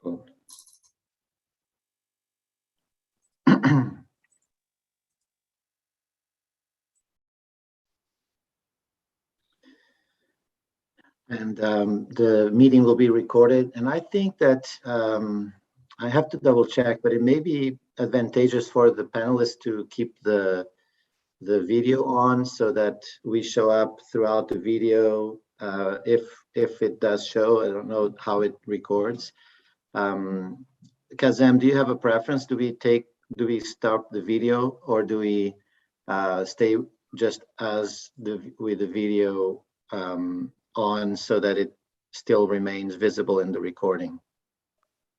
Cool. And the meeting will be recorded. And I think that I have to double check, but it may be advantageous for the panelists to keep the video on so that we show up throughout the video. If it does show, I don't know how it records. Kazem, do you have a preference? Do we stop the video, or do we stay just with the video on so that it still remains visible in the recording?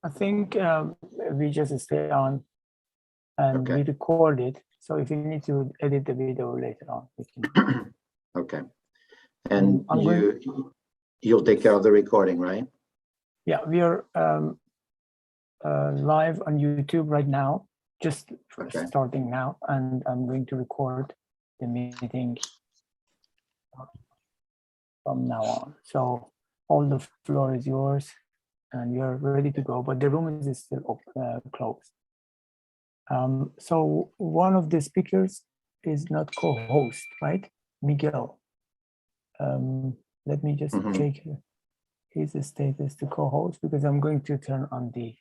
I think we just stay on and we record it. So if you need to edit the video later on, we can. Okay. And you'll take care of the recording, right? Yeah, we are live on YouTube right now, just starting now, and I'm going to record the meeting from now on. So all the floor is yours, and you're ready to go, but the room is still closed. So one of the speakers is not co-host, right? Miguel. Let me just check his status to co-host, because I'm going to turn on the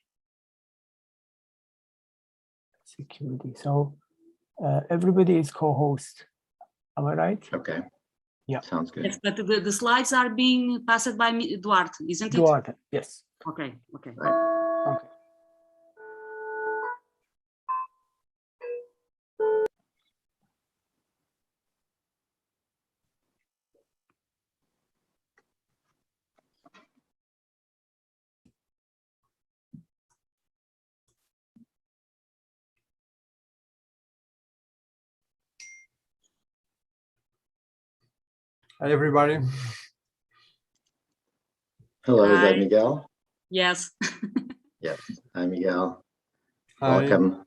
security. So everybody is co-host. Am I right? Okay. Yeah. Sounds good. Yes, but the slides are being passed by Duarte, isn't it? Duarte, yes. Okay, okay. Right. Okay. Hi, everybody. Hello, Hi. is that Miguel? Yes. Yes. Hi, Miguel. Hi. Welcome.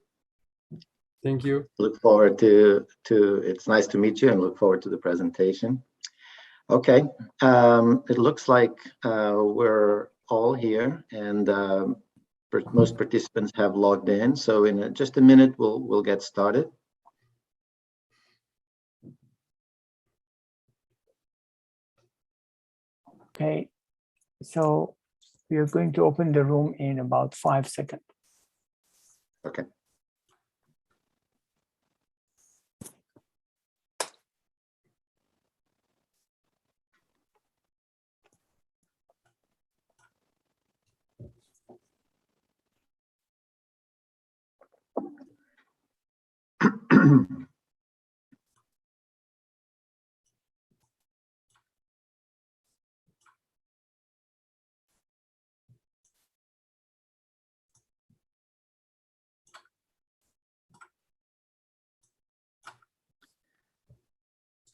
Thank you. Look forward to it's nice to meet you, and look forward to the presentation. Okay. It looks like we're all here, and most participants have logged in. So in just a minute, we'll get started. Okay, so we are going to open the room in about 5 seconds. Okay.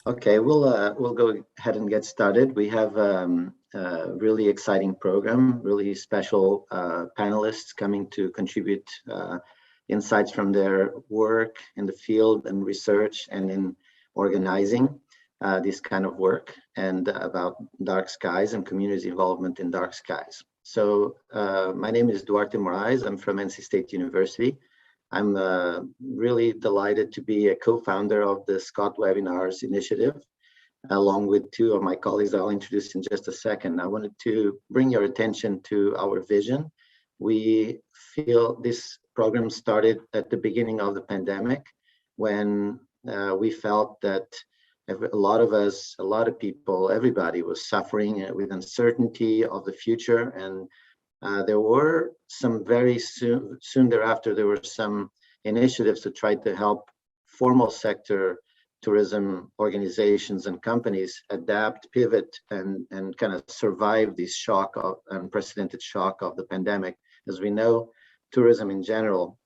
Okay, we'll go ahead and get started. We have a really exciting program, really special panelists coming to contribute insights from their work in the field and research and in organizing this kind of work, and about dark skies and community involvement in dark skies. So my name is Duarte Moraes. I'm from NC State University. I'm really delighted to be a co-founder of the Scott Webinars initiative, along with two of my colleagues I'll introduce in just a second. I wanted to bring your attention to our vision. We feel this program started at the beginning of the pandemic, when we felt that a lot of us, a lot of people, everybody was suffering with uncertainty of the future. And there were some very soon thereafter, there were some initiatives to try to help formal sector tourism organizations and companies adapt, pivot, and kind of survive this shock of unprecedented shock of the pandemic. As we know, tourism in general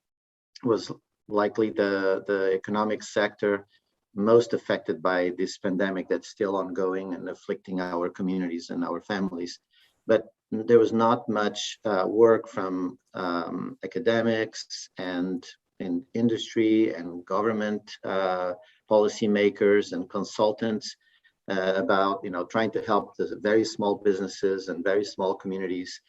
was likely the economic sector most affected by this pandemic that's still ongoing and afflicting our communities and our families. But there was not much work from academics and in industry and government policymakers and consultants about trying to help the very small businesses and very small communities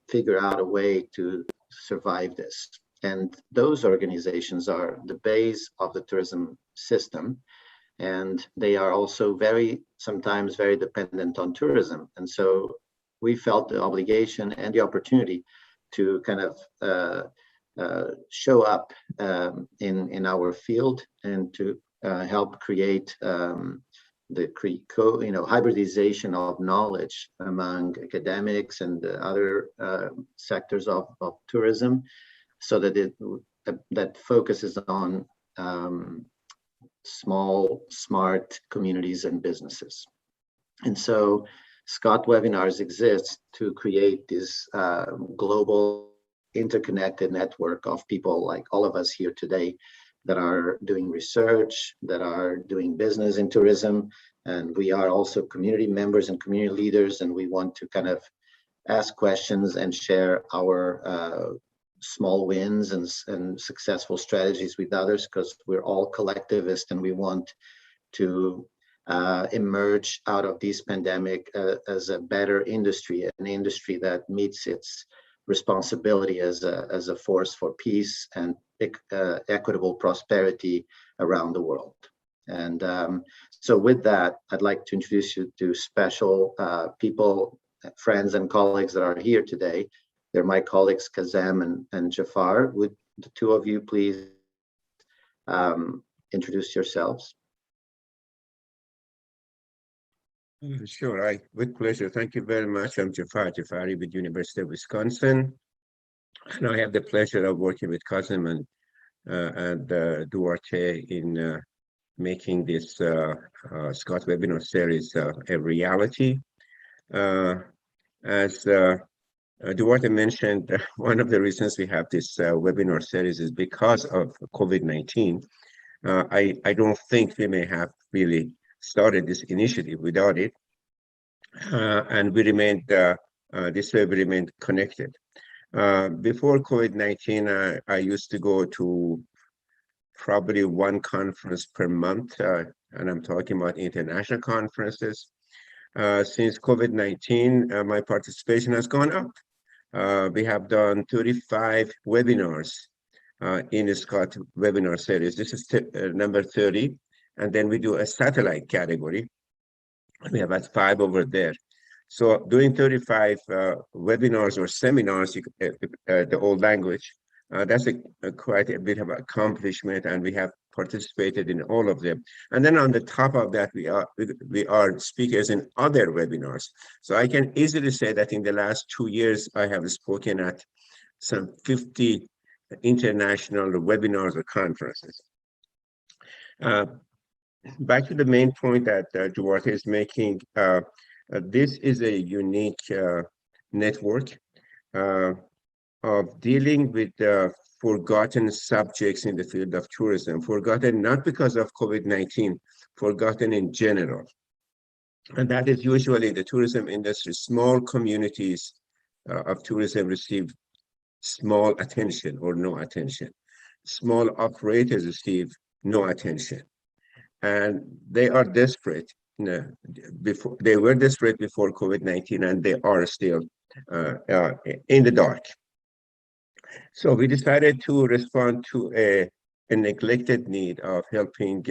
figure out a way to survive this. And those organizations are the base of the tourism system. And they are also sometimes very dependent on tourism. And so we felt the obligation and the opportunity to kind of show up in our field and to help create the hybridization of knowledge among academics and other sectors of tourism, so that that focuses on small, smart communities and businesses. And so Scott Webinars exists to create this global interconnected network of people like all of us here today that are doing research, that are doing business in tourism. And we are also community members and community leaders, and we want to kind of ask questions and share our small wins and successful strategies with others, because we're all collectivists and we want to emerge out of this pandemic as a better industry, an industry that meets its responsibility as a force for peace and equitable prosperity around the world. And so with that, I'd like to introduce you to special people, friends and colleagues that are here today. They're my colleagues Kazem and Jafar. Would the two of you please introduce yourselves? Sure, with pleasure. Thank you very much. I'm Jafar Jafari with University of Wisconsin. And I have the pleasure of working with Kazem and Duarte in making this Scott webinar series a reality. As Duarte mentioned, one of the reasons we have this webinar series is because of COVID-19. I don't think we may have really started this initiative without it. And we remained, this way we remained connected. Before COVID-19, I used to go to probably one conference per month, and I'm talking about international conferences. Since COVID-19, my participation has gone up. We have done 35 webinars in the Scott webinar series. This is number 30, and then we do a satellite category. We have 5 over there. So doing 35 webinars or seminars, the old language, that's quite a bit of accomplishment, and we have participated in all of them. And then on the top of that, we are speakers in other webinars. So I can easily say that in the last 2 years, I have spoken at some 50 international webinars or conferences. Back to the main point that Duarte is making, this is a unique network of dealing with forgotten subjects in the field of tourism, forgotten not because of COVID-19, forgotten in general. And that is usually the tourism industry. Small communities of tourism receive small attention or no attention. Small operators receive no attention. And they are desperate. They were desperate before COVID-19, and they are still in the dark. So we decided to respond to a neglected need of helping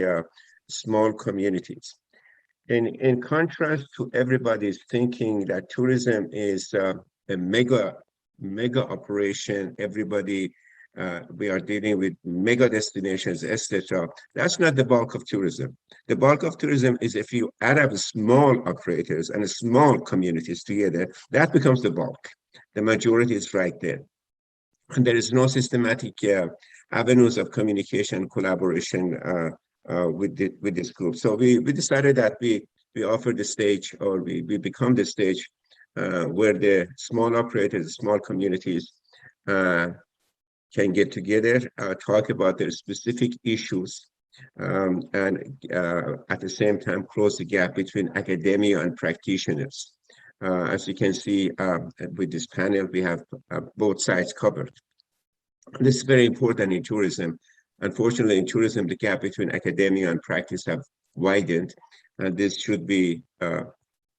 small communities. In contrast to everybody's thinking that tourism is a mega operation, everybody we are dealing with mega destinations, etc. That's not the bulk of tourism. The bulk of tourism is if you add up small operators and small communities together, that becomes the bulk. The majority is right there. And there is no systematic avenues of communication, collaboration with this group. So we decided that we offer the stage, or we become the stage where the small operators, small communities can get together, talk about their specific issues, and at the same time close the gap between academia and practitioners. As you can see with this panel, we have both sides covered. This is very important in tourism. Unfortunately, in tourism, the gap between academia and practice have widened, and this should be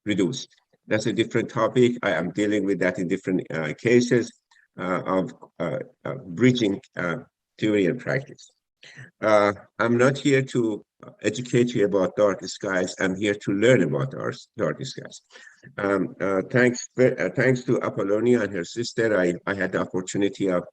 reduced. that's a different topic. I am dealing with that in different cases of bridging theory and practice. I'm not here to educate you about dark skies. I'm here to learn about our dark skies. Thanks to Apollonia and her sister, I had the opportunity of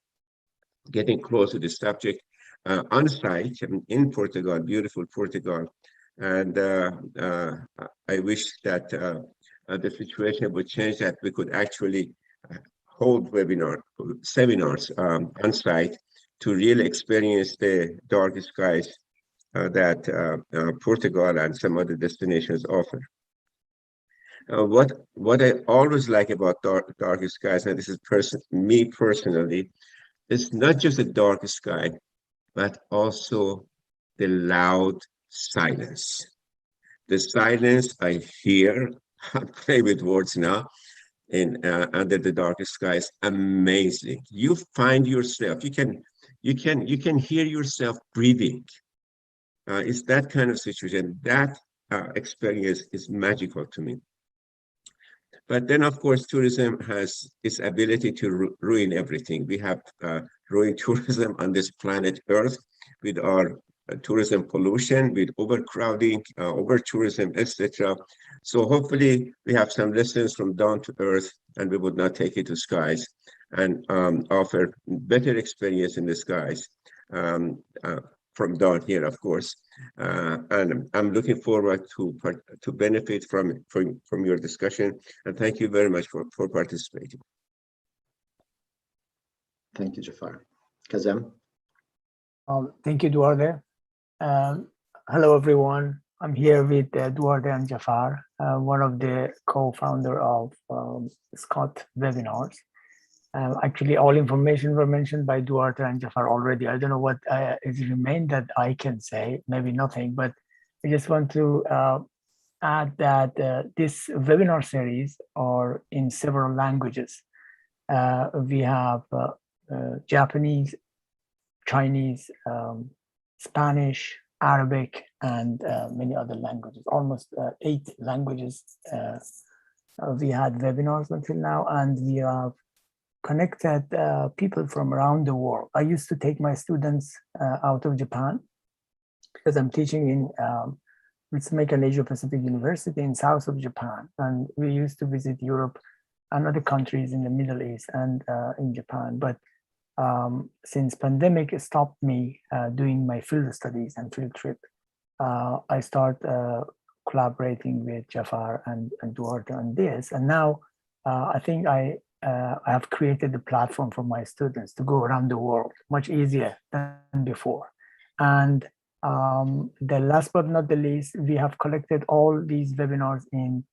getting close to the subject on site in Portugal, beautiful Portugal. And I wish that the situation would change, that we could actually hold seminars on site to really experience the dark skies that Portugal and some other destinations offer. What I always like about dark skies, and this is me personally, it's not just a dark sky, but also the loud silence. The silence I hear, I play with words now, in under the darkest sky is amazing. You find yourself, you can hear yourself breathing. It's that kind of situation. That experience is magical to me. But then, of course, tourism has its ability to ruin everything. We have ruined tourism on this planet Earth with our tourism pollution, with overcrowding, over-tourism, etc. So hopefully we have some lessons from down to earth, and we would not take it to skies, and offer better experience in the skies from down here, of course. And I'm looking forward to benefit from your discussion. And thank you very much for participating. Thank you, Jafar. Kazem? Thank you, Duarte. Hello, everyone. I'm here with Duarte and Jafar, one of the co-founder of Scott Webinars. Actually, all information were mentioned by Duarte and Jafar already. I don't know what is remained that I can say, maybe nothing, but I just want to add that this webinar series are in several languages. We have Japanese, Chinese, Spanish, Arabic, and many other languages, almost 8 languages. We had webinars until now, and we have connected people from around the world. I used to take my students out of Japan because I'm teaching in let's make an Asia Pacific University in south of Japan. And we used to visit Europe and other countries in the Middle East and in Japan. But since pandemic stopped me doing my field studies and field trip, I start collaborating with Jafar and Duarte on this. And now I think I have created a platform for my students to go around the world much easier than before. And the last but not the least, we have collected all these webinars in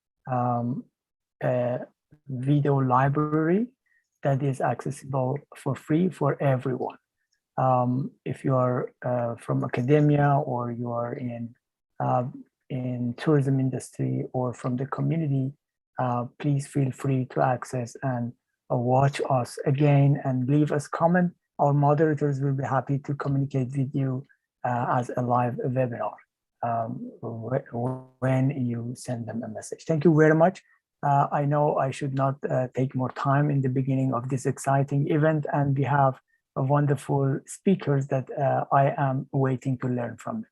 a video library that is accessible for free for everyone. If you are from academia, or you are in tourism industry, or from the community, please feel free to access and watch us again and leave us comment. Our moderators will be happy to communicate with you as a live webinar when you send them a message. Thank you very much. I know I should not take more time in the beginning of this exciting event, and we have wonderful speakers that I am waiting to learn from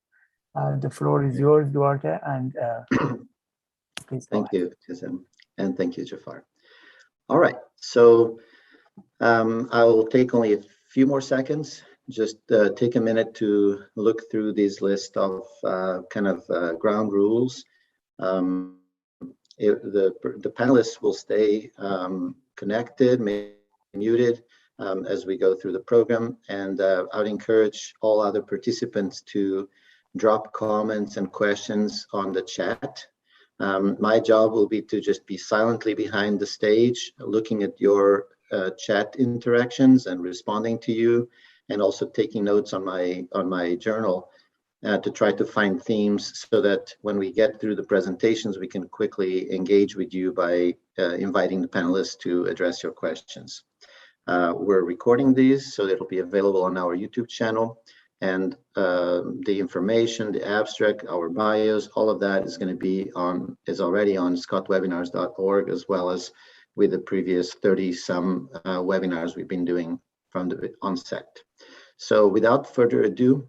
them. The floor is yours, Duarte, and please go ahead. Thank you, Kazem, and thank you, Jafar. All right, so I will take only a few more seconds. Just take a minute to look through this list of ground rules. The panelists will stay connected, muted as we go through the program, and I would encourage all other participants to drop comments and questions on the chat. My job will be to just be silently behind the stage, looking at your chat interactions and responding to you, and also taking notes on my journal to try to find themes, so that when we get through the presentations, we can quickly engage with you by inviting the panelists to address your questions. We're recording these, so it'll be available on our YouTube channel. And the information, the abstract, our bios, all of that is going to be is already on scottwebinars.org, as well as with the previous 30-some webinars we've been doing from the onset. So without further ado,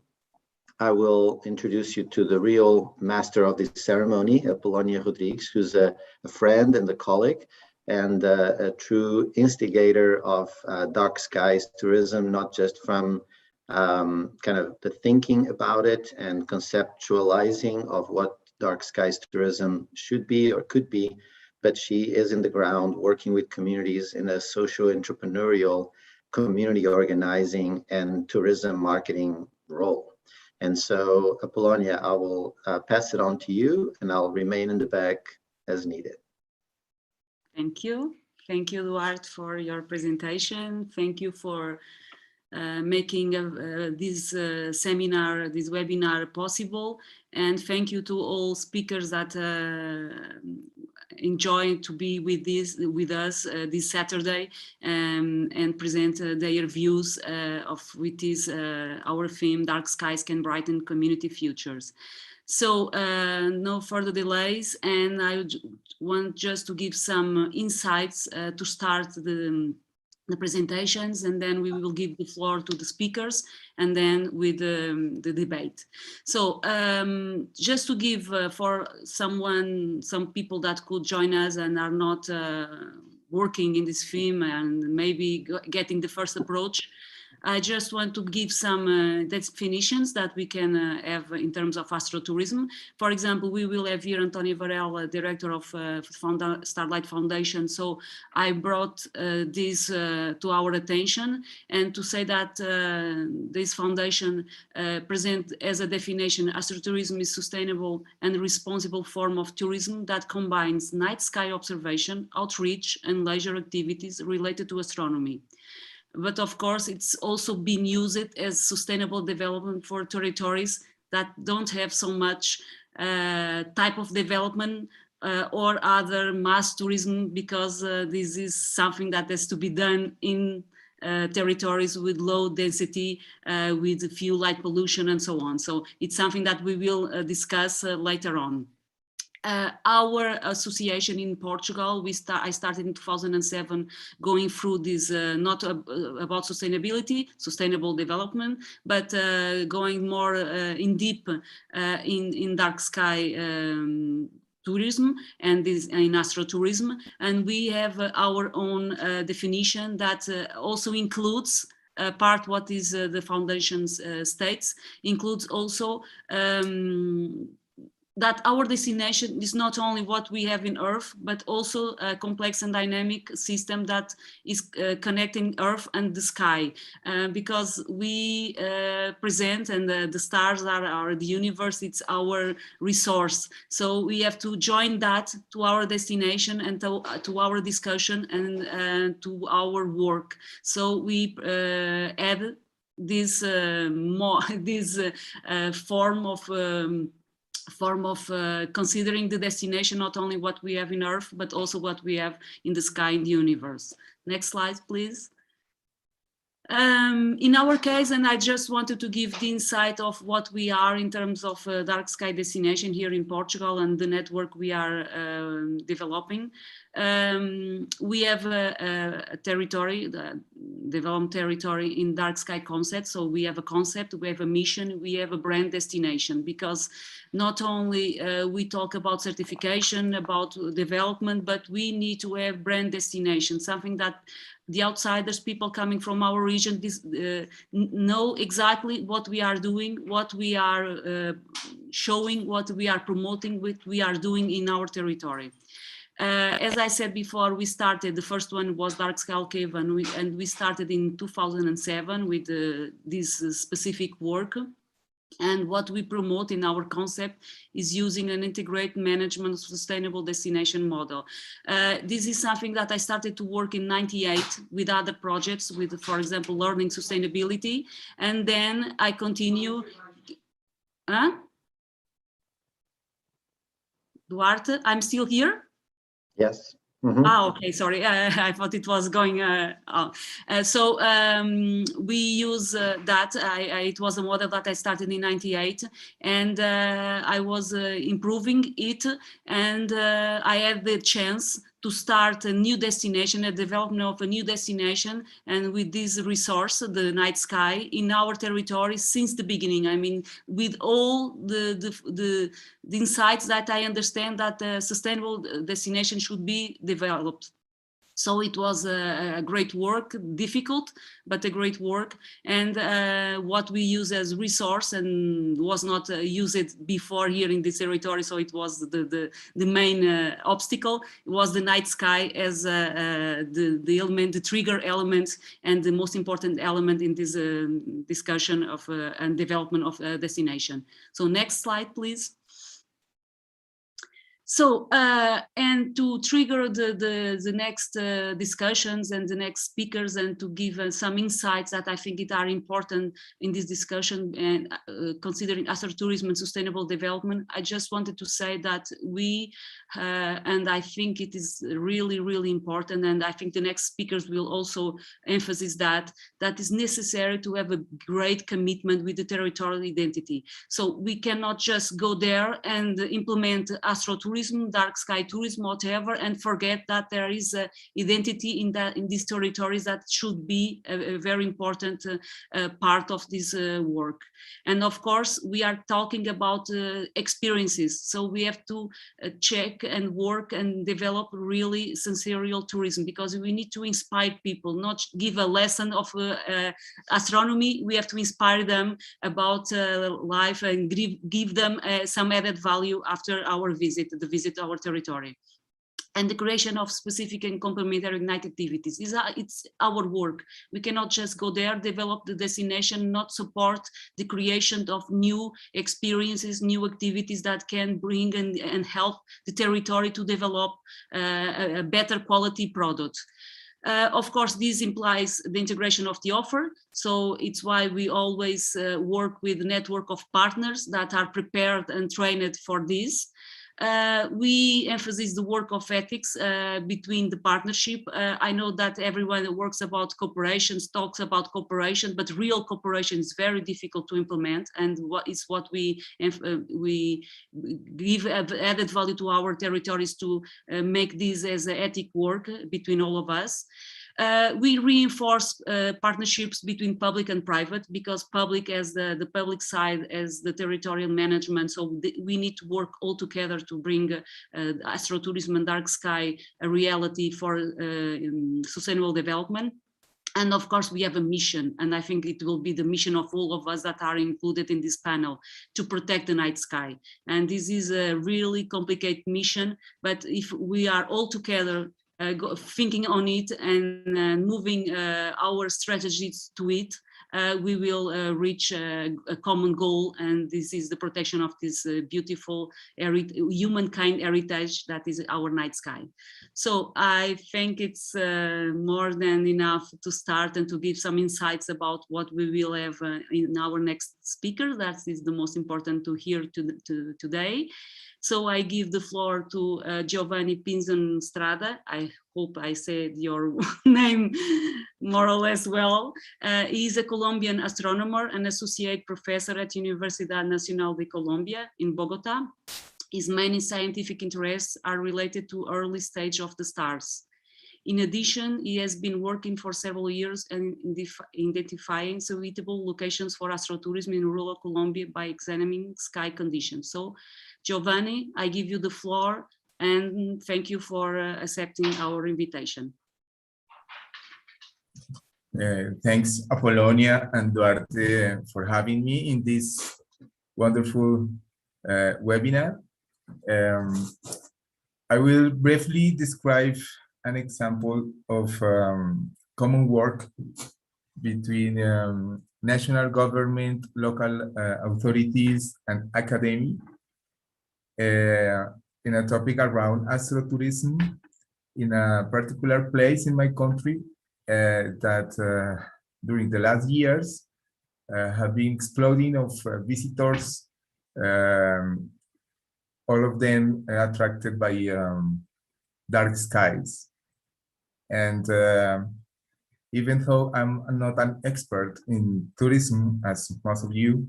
I will introduce you to the real master of this ceremony, Apollonia Rodrigues, who's a friend and a colleague, and a true instigator of dark skies tourism, not just from kind of the thinking about it and conceptualizing of what dark skies tourism should be or could be, but she is in the ground working with communities in a socio-entrepreneurial, community organizing and tourism marketing role. And so, Apollonia, I will pass it on to you, and I'll remain in the back as needed. Thank you. Thank you, Duarte, for your presentation. Thank you for making this seminar, this webinar possible. And thank you to all speakers that enjoy to be with us this Saturday and present their views of what is our theme, Dark Skies Can Brighten Community Futures. So no further delays, and I want just to give some insights to start the presentations, and then we will give the floor to the speakers, and then with the debate. So just to give for some people that could join us and are not working in this theme and maybe getting the first approach, I just want to give some definitions that we can have in terms of astrotourism. For example, we will have here Antonio Varela, director of Starlight Foundation. So I brought this to our attention, and to say that this foundation present as a definition, astrotourism is sustainable and responsible form of tourism that combines night sky observation, outreach, and leisure activities related to astronomy. But of course, it's also been used as sustainable development for territories that don't have so much type of development or other mass tourism, because this is something that has to be done in territories with low density, with few light pollution and so on. So it's something that we will discuss later on. Our association in Portugal, I started in 2007 going through this, not about sustainability, sustainable development, but going more in deep in dark sky tourism and in astrotourism. And we have our own definition that also includes part what is the foundation's states, includes also that our destination is not only what we have in Earth, but also a complex and dynamic system that is connecting Earth and the sky, because we present, and the stars are the universe, it's our resource. So we have to join that to our destination and to our discussion and to our work. So we add this form of considering the destination, not only what we have in Earth, but also what we have in the sky, in the universe. Next slide, please. In our case, and I just wanted to give the insight of what we are in terms of dark sky destination here in Portugal and the network we are developing. We have a territory, the development territory in dark sky concept. So we have a concept, we have a mission, we have a brand destination, because not only we talk about certification, about development, but we need to have brand destination, something that the outsiders, people coming from our region, know exactly what we are doing, what we are showing, what we are promoting, what we are doing in our territory. As I said before, we started, the first one was Dark Sky Alqaeda, and we started in 2007 with this specific work. And what we promote in our concept is using an integrated management sustainable destination model. This is something that I started to work in '98 with other projects, with, for example, learning sustainability. And then I continue. Duarte, I'm still here? Yes. Okay, sorry. I thought it was going on. We use that. It was a model that I started in '98, and I was improving it, and I had the chance to start a new destination, a development of a new destination, and with this resource, the night sky, in our territory since the beginning. I mean, with all the insights that I understand that a sustainable destination should be developed. So it was a great work, difficult, but a great work. And what we use as resource and was not used before here in this territory, so it was the main obstacle, was the night sky as the element, the trigger element, and the most important element in this discussion of and development of a destination. So next slide, please. So, and to trigger the next discussions and the next speakers, and to give some insights that I think are important in this discussion, and considering astrotourism and sustainable development, I just wanted to say that we, and I think it is really, really important, and I think the next speakers will also emphasize that is necessary to have a great commitment with the territorial identity. So we cannot just go there and implement astrotourism, dark sky tourism, whatever, and forget that there is an identity in these territories that should be a very important part of this work. And of course, we are talking about experiences, so we have to check and work and develop really sensorial tourism, because we need to inspire people, not give a lesson of astronomy. We have to inspire them about life and give them some added value after our visit, the visit to our territory. And the creation of specific and complementary night activities. It's our work. We cannot just go there, develop the destination, not support the creation of new experiences, new activities that can bring and help the territory to develop a better quality product. Of course, this implies the integration of the offer. So it's why we always work with a network of partners that are prepared and trained for this. We emphasize the work of ethics between the partnership. I know that everyone that works about cooperations talks about cooperation, but real cooperation is very difficult to implement, and what we give added value to our territories to make this as an ethic work between all of us. We reinforce partnerships between public and private, because public as the public side as the territorial management. So we need to work all together to bring astrotourism and dark sky a reality for sustainable development. And of course, we have a mission, and I think it will be the mission of all of us that are included in this panel, to protect the night sky. And this is a really complicated mission, but if we are all together thinking on it and moving our strategies to it, we will reach a common goal, and this is the protection of this beautiful humankind heritage that is our night sky. So I think it's more than enough to start and to give some insights about what we will have in our next speaker. That is the most important to hear today. So I give the floor to Giovanni Pinzon Strada. I hope I said your name more or less well. He is a Colombian astronomer and associate professor at Universidad Nacional de Colombia in Bogota. His main scientific interests are related to early stage of the stars. In addition, he has been working for several years in identifying suitable locations for astrotourism in rural Colombia by examining sky conditions. So, Giovanni, I give you the floor, and thank you for accepting our invitation. Thanks, Apollonia and Duarte, for having me in this wonderful webinar. I will briefly describe an example of common work between national government, local authorities, and academia in a topic around astrotourism in a particular place in my country that during the last years have been exploding of visitors, all of them attracted by dark skies. And even though I'm not an expert in tourism, as most of you,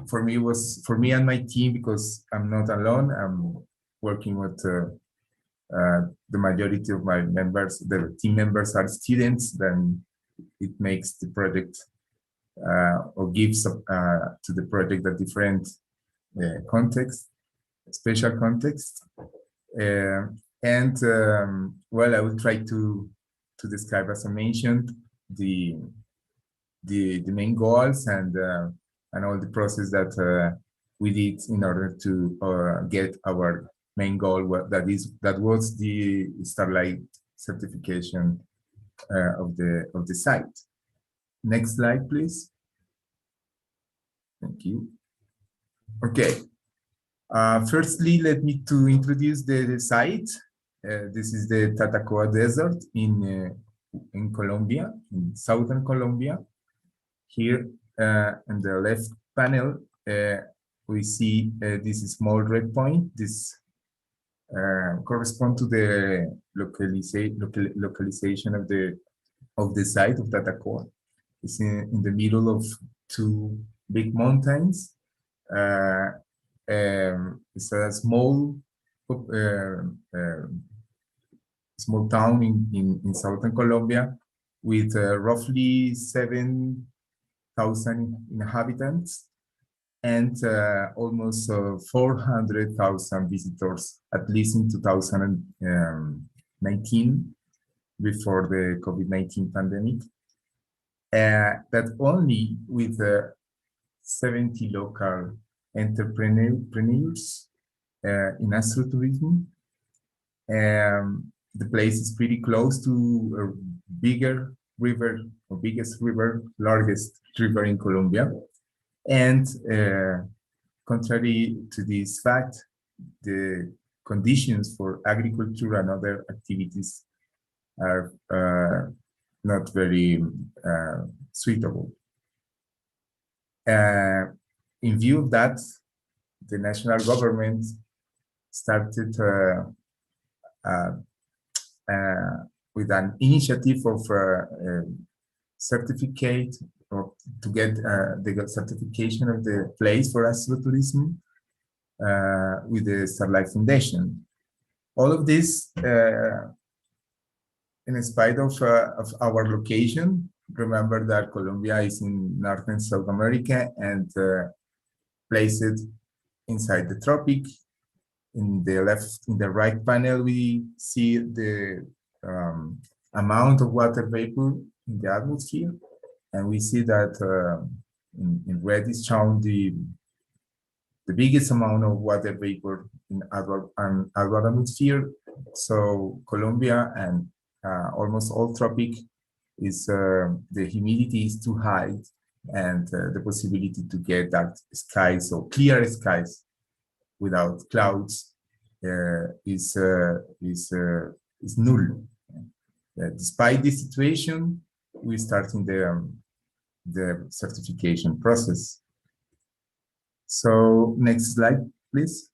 for me and my team, because I'm not alone, I'm working with the majority of my members, the team members are students, then it makes the project or gives to the project a different context, special context. Well, I will try to describe, as I mentioned, the main goals and all the process that we did in order to get our main goal. That was the Starlight certification of the site. Next slide, please. Thank you. Okay. Firstly, let me to introduce the site. This is the Tatacoa Desert in Colombia, in southern Colombia. Here in the left panel, we see this small red point. This corresponds to the localization of the site of Tatacoa. It's in the middle of two big mountains. It's a small town in southern Colombia with roughly 7,000 inhabitants and almost 400,000 visitors, at least in 2019, before the COVID-19 pandemic. That only with 70 local entrepreneurs in astrotourism. The place is pretty close to a bigger river, or biggest river, largest river in Colombia. And contrary to this fact, the conditions for agriculture and other activities are not very suitable. In view of that, the national government started with an initiative of certificate, or to get the certification of the place for astrotourism with the Starlight Foundation. All of this, in spite of our location, remember that Colombia is in North and South America and placed inside the tropic. In the right panel, we see the amount of water vapor in the atmosphere, and we see that in red is shown the biggest amount of water vapor in our atmosphere. So Colombia and almost all tropic is the humidity is too high, and the possibility to get dark skies or clear skies without clouds is null. Despite this situation, we starting the certification process. So next slide, please.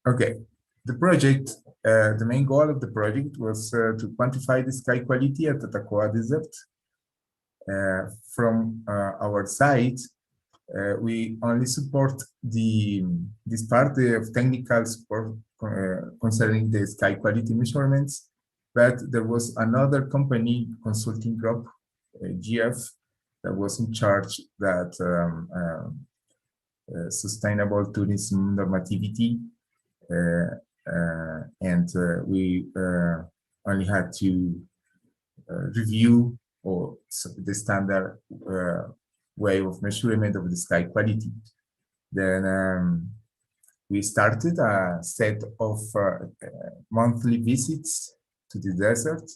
Okay, the project, the main goal of the project was to quantify the sky quality at the Tatacoa Desert. From our side, we only support this part of technical support concerning the sky quality measurements, but there was another company, consulting group, GF, that was in charge that sustainable tourism normativity, and we only had to review or the standard way of measurement of the sky quality. Then we started a set of monthly visits to the desert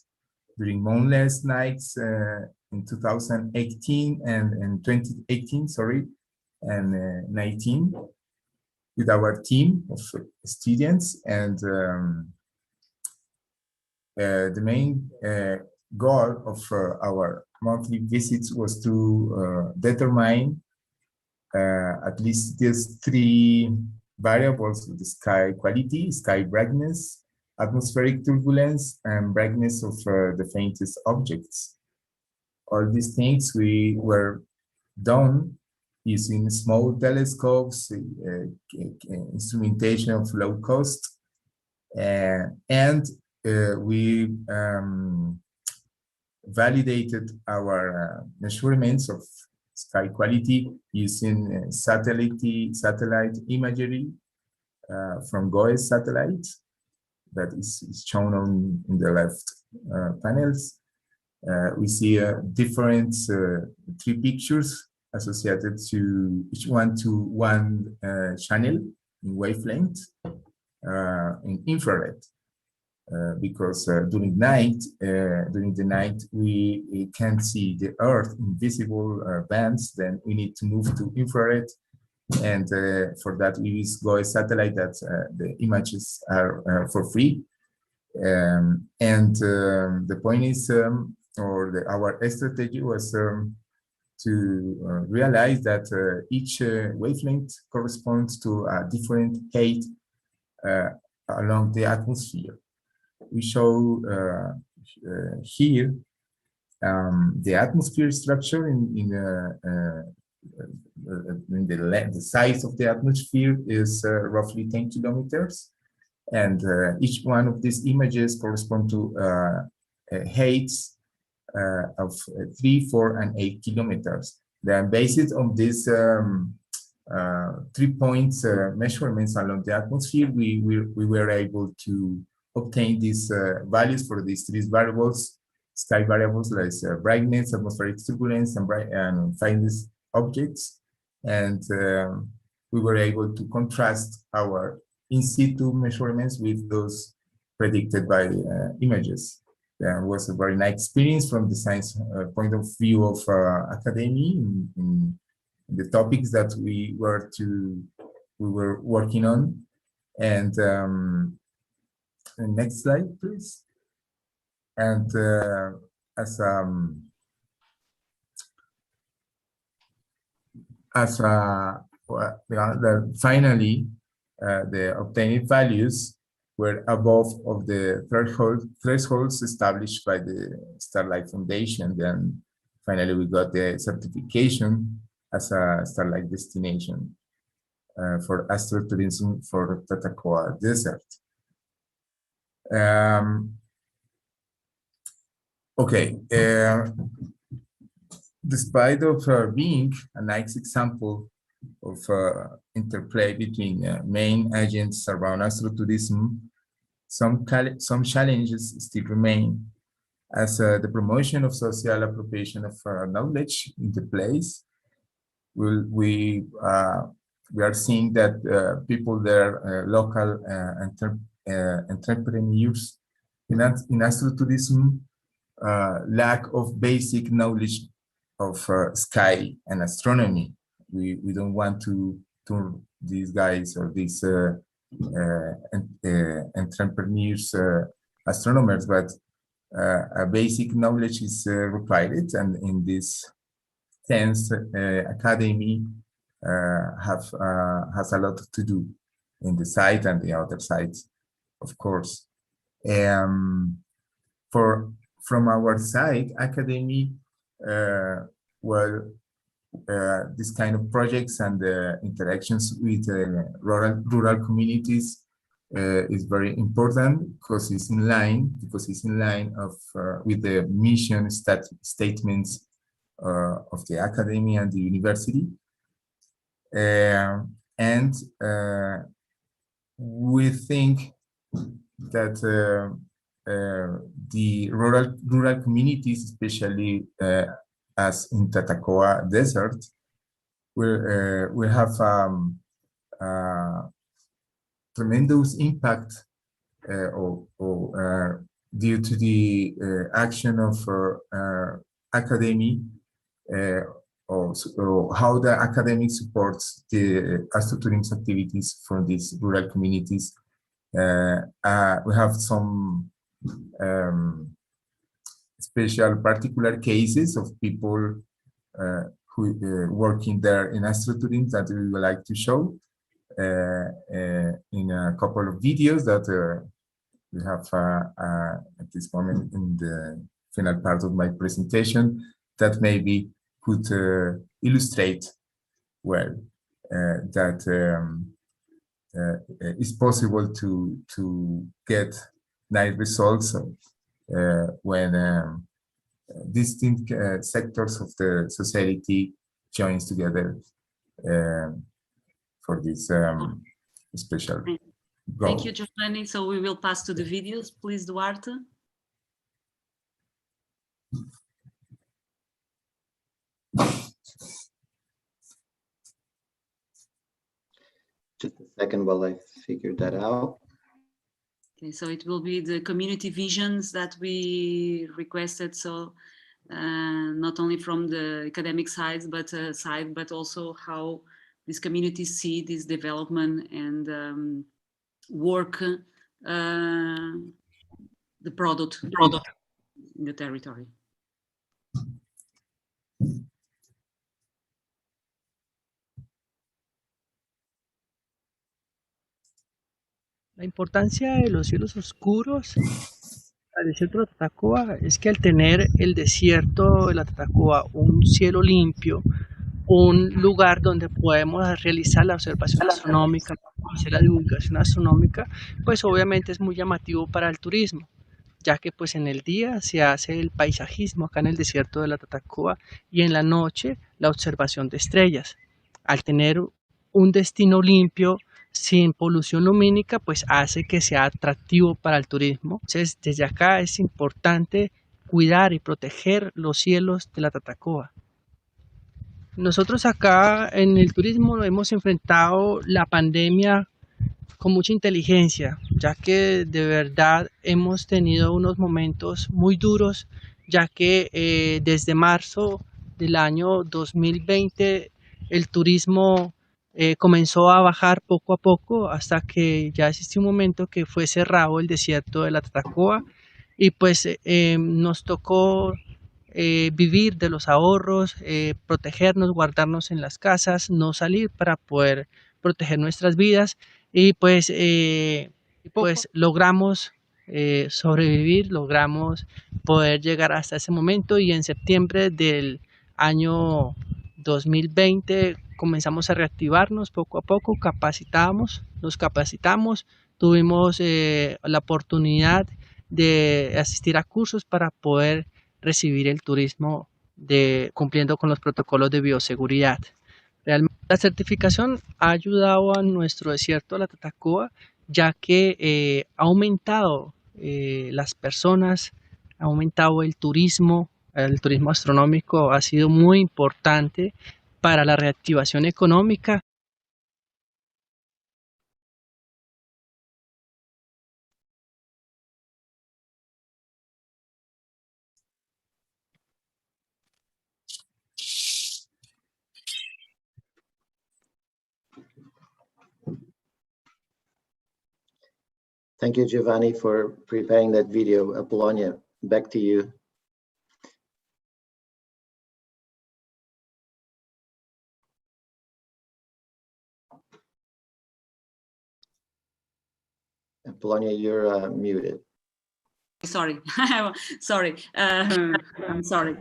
during moonless nights in 2018 and 2018, sorry, and 19, with our team of students. And the main goal of our monthly visits was to determine at least these three variables of the sky quality, sky brightness, atmospheric turbulence, and brightness of the faintest objects. All these things we were done using small telescopes, instrumentation of low cost, and we validated our measurements of sky quality using satellite imagery from guise satellite that is shown on in the left panels. We see different three pictures associated to each one to one channel in wavelength in infrared. Because during the night we can't see the Earth in visible bands, then we need to move to infrared, and for that we use guise satellite that the images are for free. The point is, our strategy was to realize that each wavelength corresponds to a different height along the atmosphere. We show here the atmosphere structure in the size of the atmosphere is roughly 10 kilometers, and each one of these images correspond to heights of 3, 4, and 8 kilometers. Then, based on these 3 points measurements along the atmosphere, we were able to obtain these values for these 3 variables, sky variables like brightness, atmospheric turbulence, and faintest objects. And we were able to contrast our in situ measurements with those predicted by images. It was a very nice experience from the science point of view of academy in the topics that we were working on. And next slide, please. And finally, the obtained values were above of the thresholds established by the Starlight Foundation. Then finally, we got the certification as a Starlight destination for astrotourism for Tatacoa Desert. Despite of being a nice example of interplay between main agents around astrotourism, some challenges still remain, as the promotion of social appropriation of knowledge in the place. We are seeing that people there, local entrepreneurs in astrotourism, lack of basic knowledge of sky and astronomy. We don't want to turn these guys or these entrepreneurs, astronomers, but a basic knowledge is required, and in this sense, academy has a lot to do in the site and the other sites, of course. From our side, academy, this kind of projects and interactions with rural communities is very important because it's in line with the mission statements of the academy and the university. And we think that the rural communities, especially as in Tatacoa Desert, we have tremendous impact due to the action of academy, or how the academic supports the astrotourism activities for these rural communities. We have some special particular cases of people who working there in astrotourism that we would like to show. in a couple of videos that we have at this moment in the final part of my presentation that maybe could illustrate well that it's possible to get nice results when distinct sectors of the society joins together for this special goal. Thank you, Giovanni. So we will pass to the videos, please, Duarte. Just a second while I figure that out. Okay, so it will be the community visions that we requested. So not only from the academic side, but also how these communities see this development and work the product in the territory. La importancia de los cielos oscuros al desierto de la Tatacoa es que al tener el desierto de la Tatacoa un cielo limpio, un lugar donde podemos realizar la observación astronómica, hacer la divulgación astronómica, pues obviamente es muy llamativo para el turismo, ya que pues en el día se hace el paisajismo acá en el desierto de la Tatacoa y en la noche la observación de estrellas. Al tener un destino limpio, sin polución lumínica, pues hace que sea atractivo para el turismo. Entonces, desde acá es importante cuidar y proteger los cielos de la Tatacoa. Nosotros acá en el turismo hemos enfrentado la pandemia con mucha inteligencia, ya que de verdad hemos tenido unos momentos muy duros, ya que desde marzo del año 2020 el turismo comenzó a bajar poco a poco hasta que ya existió un momento que fue cerrado el desierto de la Tatacoa y pues nos tocó vivir de los ahorros, protegernos, guardarnos en las casas, no salir para poder proteger nuestras vidas y pues logramos sobrevivir, logramos poder llegar hasta ese momento y en septiembre del año 2020 comenzamos a reactivarnos poco a poco, nos capacitamos, tuvimos la oportunidad de asistir a cursos para poder recibir el turismo cumpliendo con los protocolos de bioseguridad. Realmente la certificación ha ayudado a nuestro desierto de la Tatacoa, ya que ha aumentado las personas, ha aumentado el turismo astronómico ha sido muy importante para la reactivación económica. Thank you, Giovanni, for preparing that video. Apollonia, back to you. Apollonia, you're muted. Sorry, sorry. I'm sorry.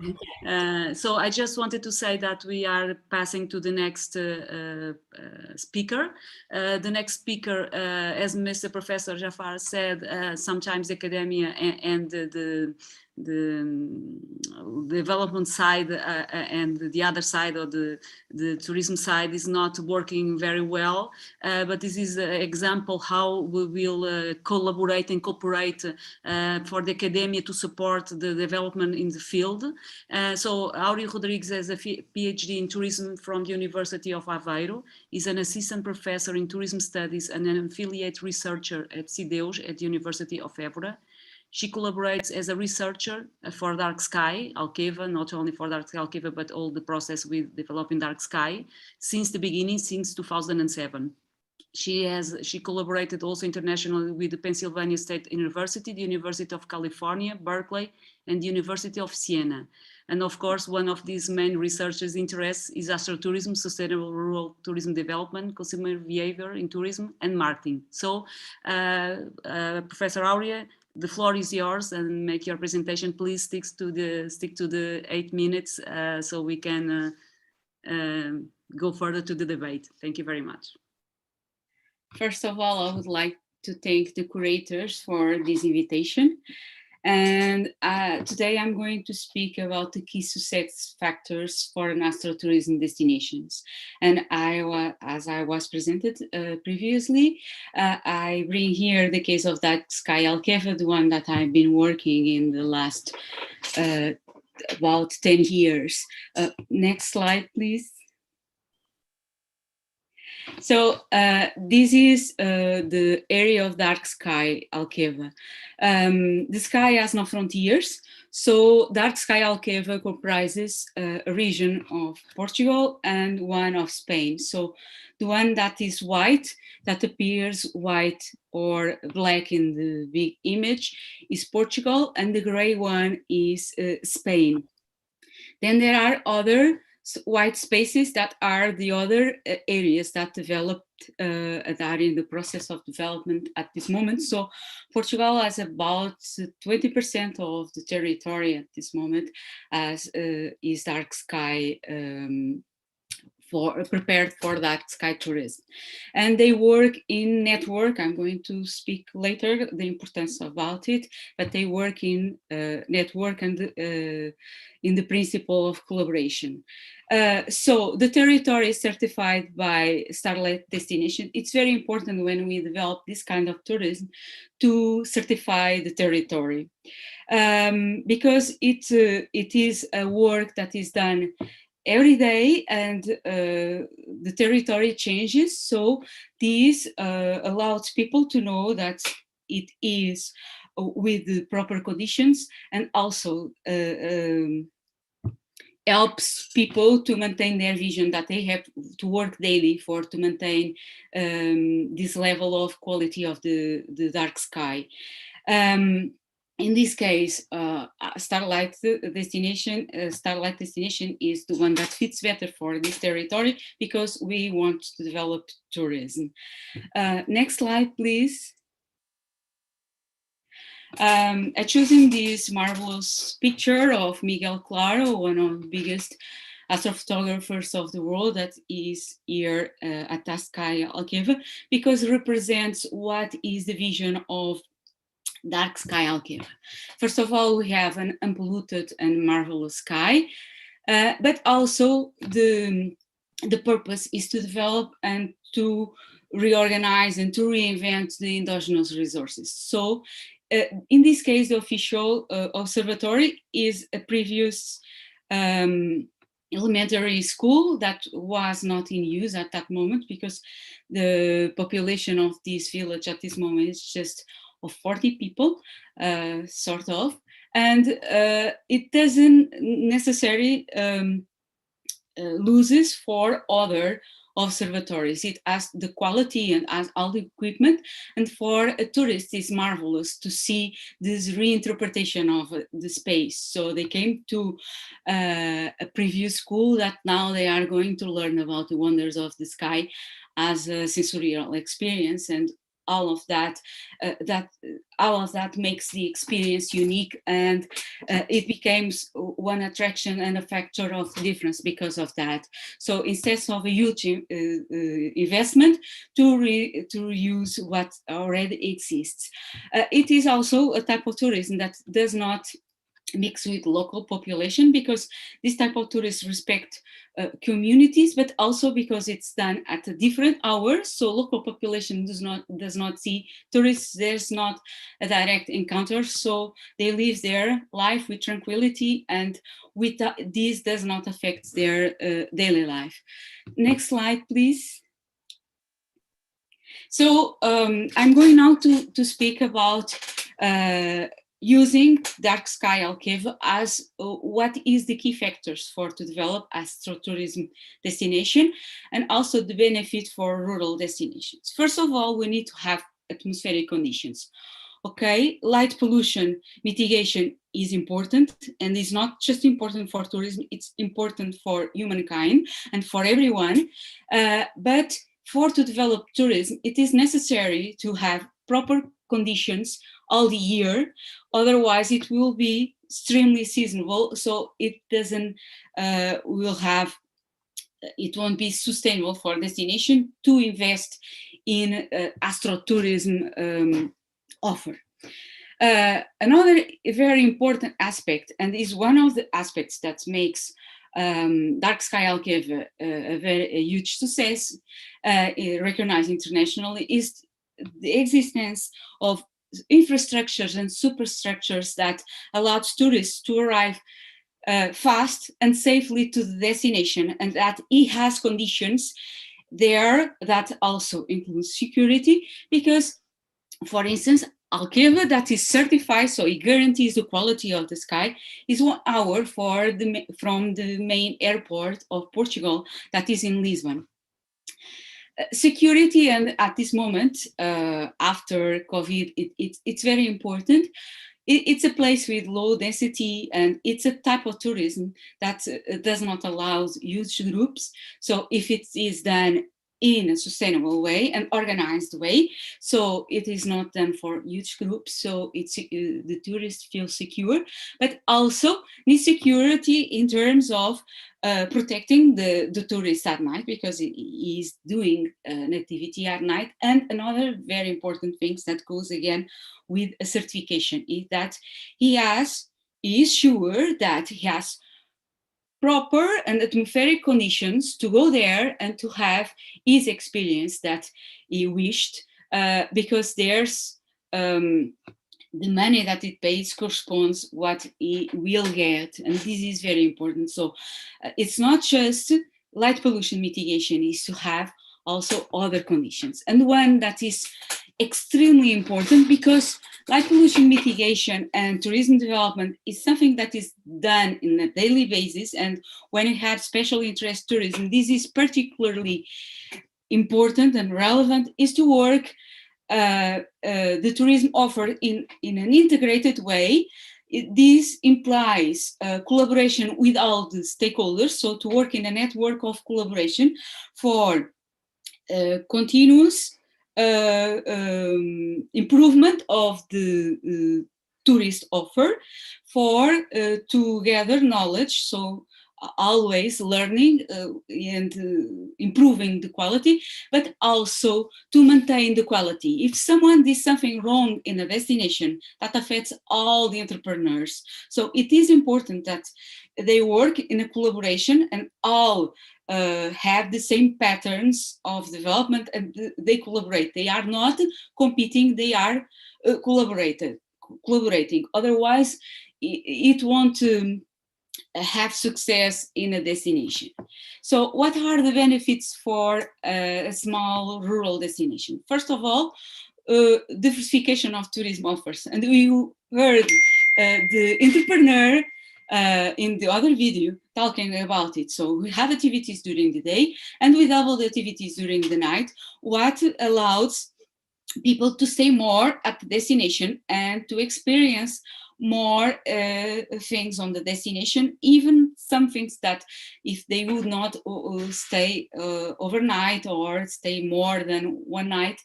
So I just wanted to say that we are passing to the next speaker. The next speaker, as Mr. Professor Jafar said, sometimes academia and the development side and the other side, or the tourism side, is not working very well. But this is an example how we will collaborate and cooperate for the academia to support the development in the field. So Auri Rodrigues has a PhD in tourism from the University of Aveiro. He's an assistant professor in tourism studies and an affiliate researcher at CIDEUS at the University of Évora. She collaborates as a researcher for Dark Sky Alqaeda, not only for Dark Sky Alqaeda, but all the process with developing Dark Sky since the beginning, since 2007. She collaborated also internationally with the Pennsylvania State University, the University of California, Berkeley, and the University of Siena. And of course, one of these main researchers' interests is astrotourism, sustainable rural tourism development, consumer behavior in tourism, and marketing. So, Professor Aurea, the floor is yours, and make your presentation. Please stick to the 8 minutes so we can go further to the debate. Thank you very much. First of all, I would like to thank the curators for this invitation. And today I'm going to speak about the key success factors for an astrotourism destinations. And as I was presented previously, I bring here the case of that Sky Alqaeda, the one that I've been working in the last about 10 years. Next slide, please. So this is the area of dark sky Alqaeda. The sky has no frontiers, so dark sky Alqaeda comprises a region of Portugal and one of Spain. So the one that is white, that appears white or black in the big image, is Portugal, and the gray one is Spain. Then there are other white spaces that are the other areas that developed, that are in the process of development at this moment. So Portugal has about 20% of the territory at this moment as is dark sky, prepared for dark sky tourism. And they work in network. I'm going to speak later the importance about it, but they work in network and in the principle of collaboration. So the territory is certified by Starlight Destination. It's very important when we develop this kind of tourism to certify the territory, because it is a work that is done every day, and the territory changes. So this allows people to know that it is with the proper conditions, and also helps people to maintain their vision that they have to work daily for to maintain this level of quality of the dark sky. In this case, Starlight Destination is the one that fits better for this territory because we want to develop tourism. Next slide, please. Choosing this marvelous picture of Miguel Claro, one of the biggest astrophotographers of the world, that is here at Sky Alqaeda, because it represents what is the vision of dark sky Alqaeda. First of all, we have an unpolluted and marvelous sky, but also the purpose is to develop and to reorganize and to reinvent the endogenous resources. So in this case, the official observatory is a previous elementary school that was not in use at that moment, because the population of this village at this moment is just of 40 people, sort of, and it doesn't necessarily loses for other observatories. It has the quality and has all the equipment, and for a tourist it's marvelous to see this reinterpretation of the space. So they came to a previous school that now they are going to learn about the wonders of the sky as a sensorial experience, and all of that makes the experience unique, and it becomes one attraction and a factor of difference because of that. So instead of a huge investment to reuse what already exists, it is also a type of tourism that does not mix with local population, because this type of tourists respect communities, but also because it's done at different hours. So local population does not see tourists. There's not a direct encounter, so they live their life with tranquility, and with this does not affect their daily life. Next slide, please. So I'm going now to speak about using Dark Sky Alqaeda as what is the key factors for to develop astrotourism destination, and also the benefit for rural destinations. First of all, we need to have atmospheric conditions. Okay, light pollution mitigation is important, and is not just important for tourism, it's important for humankind and for everyone. But for to develop tourism, it is necessary to have proper conditions all the year, otherwise it will be extremely seasonal, so it doesn't it won't be sustainable for destination to invest in astrotourism offer. Another very important aspect, and is one of the aspects that makes Dark Sky Alqaeda a huge success, recognized internationally, is the existence of infrastructures and superstructures that allows tourists to arrive fast and safely to the destination, and that it has conditions there that also includes security, because, for instance, Alqaeda that is certified, so it guarantees the quality of the sky, is 1 hour from the main airport of Portugal, that is in Lisbon. Security, and at this moment, after COVID, it's very important. It's a place with low density, and it's a type of tourism that does not allow huge groups. So if it is done in a sustainable way and organized way, so it is not done for huge groups, so it's the tourists feel secure, but also need security in terms of protecting the tourists at night, because he is doing an activity at night. And another very important thing that goes again with a certification is that he is sure that he has proper and atmospheric conditions to go there and to have his experience that he wished, because there's the money that it pays corresponds what he will get, and this is very important. So it's not just light pollution mitigation, is to have also other conditions, and one that is extremely important, because light pollution mitigation and tourism development is something that is done in a daily basis, and when you have special interest tourism, this is particularly important and relevant, is to work the tourism offer in an integrated way. This implies collaboration with all the stakeholders, so to work in a network of collaboration for continuous improvement of the tourist offer, for to gather knowledge, so always learning and improving the quality, but also to maintain the quality. If someone did something wrong in a destination, that affects all the entrepreneurs. So it is important that they work in a collaboration and all have the same patterns of development, and they collaborate. They are not competing, they are collaborating. Otherwise, it won't have success in a destination. So what are the benefits for a small rural destination? First of all, diversification of tourism offers. And we heard the entrepreneur in the other video talking about it. So we have activities during the day and we double the activities during the night, what allows people to stay more at the destination and to experience more things on the destination, even some things that if they would not stay overnight or stay more than one night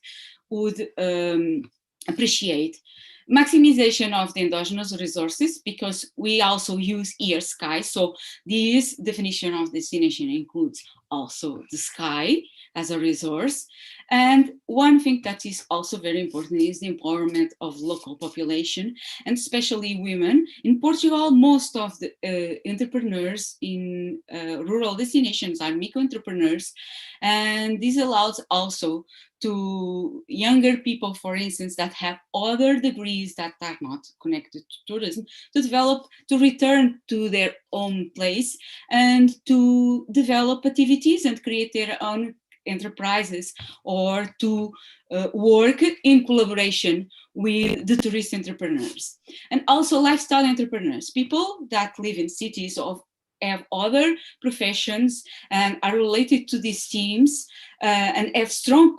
would appreciate. Maximization of the endogenous resources, because we also use air sky. So this definition of destination includes also the sky as a resource. And one thing that is also very important is the empowerment of local population, and especially women. In Portugal, most of the entrepreneurs in rural destinations are micro-entrepreneurs, and this allows also to younger people, for instance, that have other degrees that are not connected to tourism, to develop, to return to their own place and to develop activities and create their own enterprises or to work in collaboration with the tourist entrepreneurs. And also lifestyle entrepreneurs, people that live in cities or have other professions and are related to these teams and have strong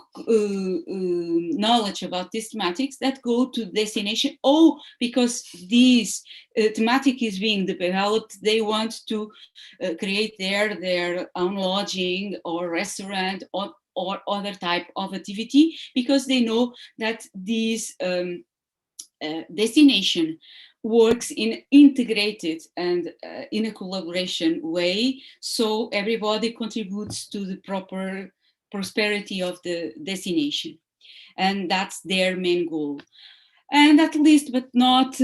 knowledge about these thematics that go to destination. Oh, because this thematic is being developed, they want to create their own lodging or restaurant or other type of activity, because they know that this destination works in integrated and in a collaboration way, so everybody contributes to the proper prosperity of the destination, and that's their main goal. And at least, but not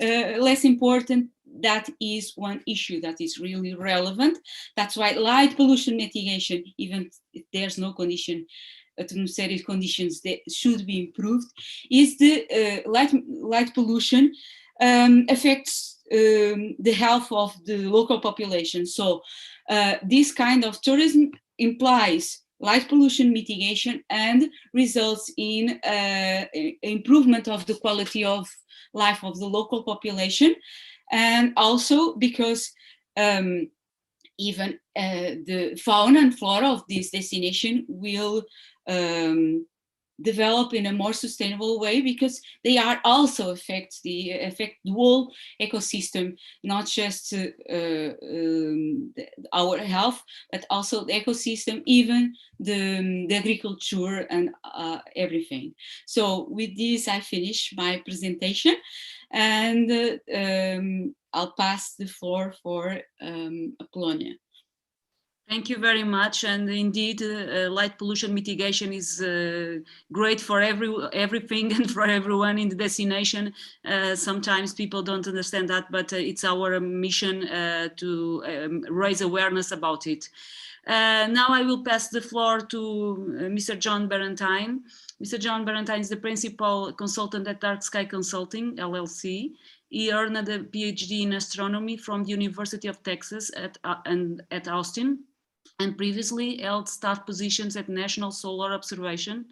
less important, that is one issue that is really relevant. That's why light pollution mitigation, even if there's no condition, atmospheric conditions that should be improved, is the light pollution affects the health of the local population. So this kind of tourism implies light pollution mitigation and results in improvement of the quality of life of the local population. And also because even the fauna and flora of this destination will develop in a more sustainable way, because they are also affect the whole ecosystem, not just our health, but also the ecosystem, even the agriculture and everything. So with this, I finish my presentation, and I'll pass the floor for Apollonia. Thank you very much. And indeed, light pollution mitigation is great for everything and for everyone in the destination. Sometimes people don't understand that, but it's our mission to raise awareness about it. Now I will pass the floor to Mr. John Varentine. Mr. John Varentine is the principal consultant at Dark Sky Consulting, LLC. He earned a PhD in astronomy from the University of Texas at Austin, and previously held staff positions at National Solar Observatory,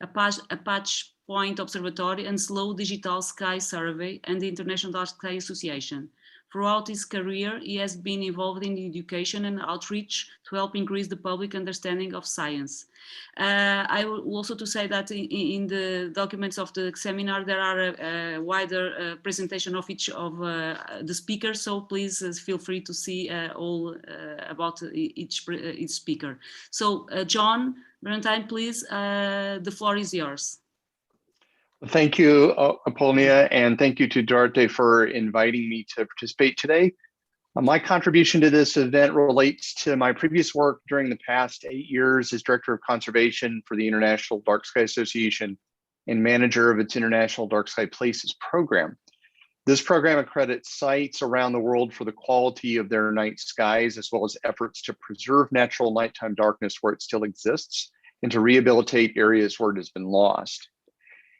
Apache Point Observatory, and Slow Digital Sky Survey, and the International Dark Sky Association. Throughout his career, he has been involved in education and outreach to help increase the public understanding of science. I will also to say that in the documents of the seminar, there are a wider presentation of each of the speakers, so please feel free to see all about each speaker. So John Varentine, please, the floor is yours. Thank you, Apollonia, and thank you to Duarte for inviting me to participate today. My contribution to this event relates to my previous work during the past 8 years as Director of Conservation for the International Dark Sky Association and manager of its International Dark Sky Places program. This program accredits sites around the world for the quality of their night skies, as well as efforts to preserve natural nighttime darkness where it still exists and to rehabilitate areas where it has been lost.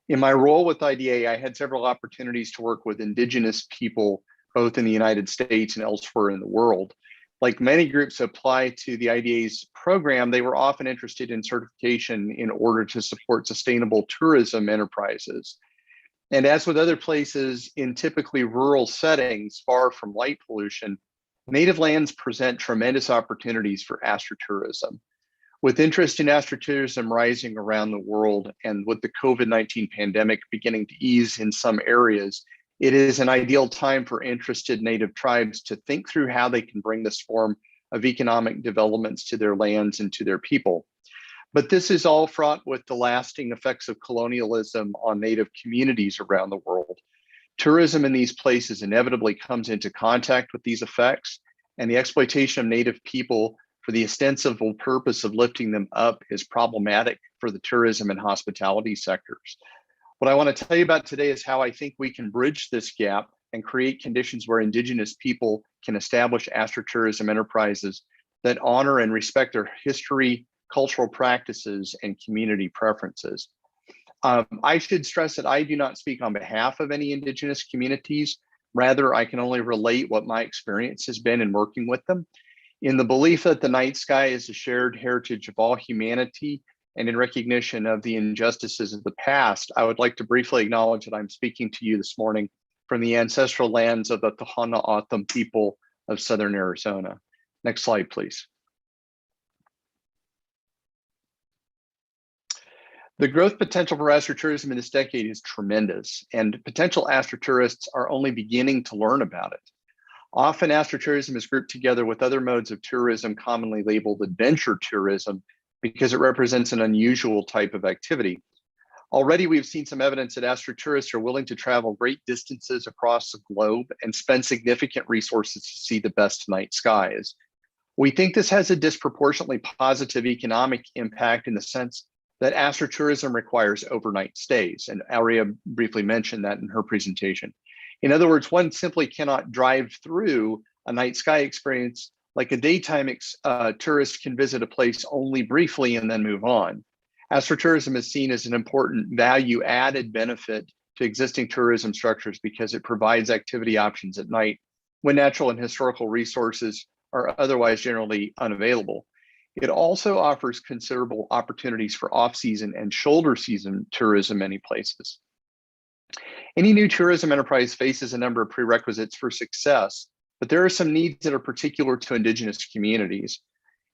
In my role with IDA, I had several opportunities to work with indigenous people, both in the United States and elsewhere in the world. Like many groups apply to the IDA's program, they were often interested in certification in order to support sustainable tourism enterprises. And as with other places in typically rural settings, far from light pollution, native lands present tremendous opportunities for astrotourism. With interest in astrotourism rising around the world, and with the COVID-19 pandemic beginning to ease in some areas, it is an ideal time for interested native tribes to think through how they can bring this form of economic developments to their lands and to their people. But this is all fraught with the lasting effects of colonialism on native communities around the world. Tourism in these places inevitably comes into contact with these effects, and the exploitation of native people for the ostensible purpose of lifting them up is problematic for the tourism and hospitality sectors. What I want to tell you about today is how I think we can bridge this gap and create conditions where indigenous people can establish astrotourism enterprises that honor and respect their history, cultural practices, and community preferences. I should stress that I do not speak on behalf of any indigenous communities. Rather, I can only relate what my experience has been in working with them. In the belief that the night sky is a shared heritage of all humanity, and in recognition of the injustices of the past, I would like to briefly acknowledge that I'm speaking to you this morning from the ancestral lands of the Tohono O'odham people of Southern Arizona. Next slide, please. The growth potential for astrotourism in this decade is tremendous, and potential astrotourists are only beginning to learn about it. Often astrotourism is grouped together with other modes of tourism commonly labeled adventure tourism because it represents an unusual type of activity. Already we've seen some evidence that astrotourists are willing to travel great distances across the globe and spend significant resources to see the best night skies. We think this has a disproportionately positive economic impact in the sense that astrotourism requires overnight stays, and Aurea briefly mentioned that in her presentation. In other words, one simply cannot drive through a night sky experience like a daytime tourist can visit a place only briefly and then move on. Astrotourism is seen as an important value-added benefit to existing tourism structures because it provides activity options at night when natural and historical resources are otherwise generally unavailable. It also offers considerable opportunities for off-season and shoulder season tourism in many places. Any new tourism enterprise faces a number of prerequisites for success, but there are some needs that are particular to indigenous communities.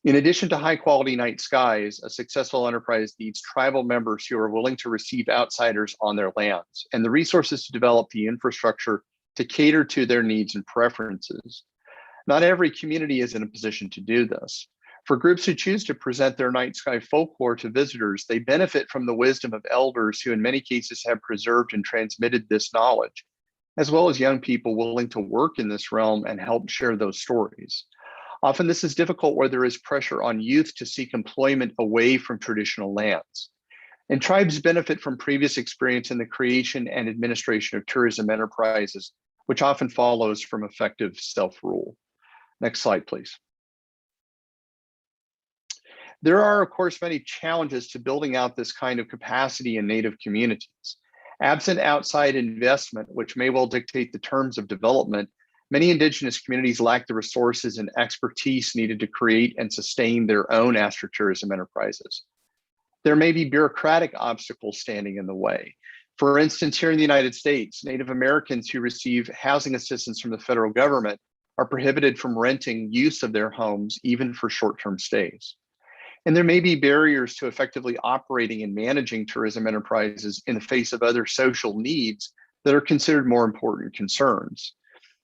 In addition to high quality night skies, a successful enterprise needs tribal members who are willing to receive outsiders on their lands and the resources to develop the infrastructure to cater to their needs and preferences. Not every community is in a position to do this. For groups who choose to present their night sky folklore to visitors, they benefit from the wisdom of elders who in many cases have preserved and transmitted this knowledge, as well as young people willing to work in this realm and help share those stories. Often this is difficult where there is pressure on youth to seek employment away from traditional lands. And tribes benefit from previous experience in the creation and administration of tourism enterprises, which often follows from effective self-rule. Next slide, please. There are, of course, many challenges to building out this kind of capacity in Native communities. Absent outside investment, which may well dictate the terms of development, many indigenous communities lack the resources and expertise needed to create and sustain their own astrotourism enterprises. There may be bureaucratic obstacles standing in the way. For instance, here in the United States, Native Americans who receive housing assistance from the federal government are prohibited from renting use of their homes, even for short-term stays. And there may be barriers to effectively operating and managing tourism enterprises in the face of other social needs that are considered more important concerns.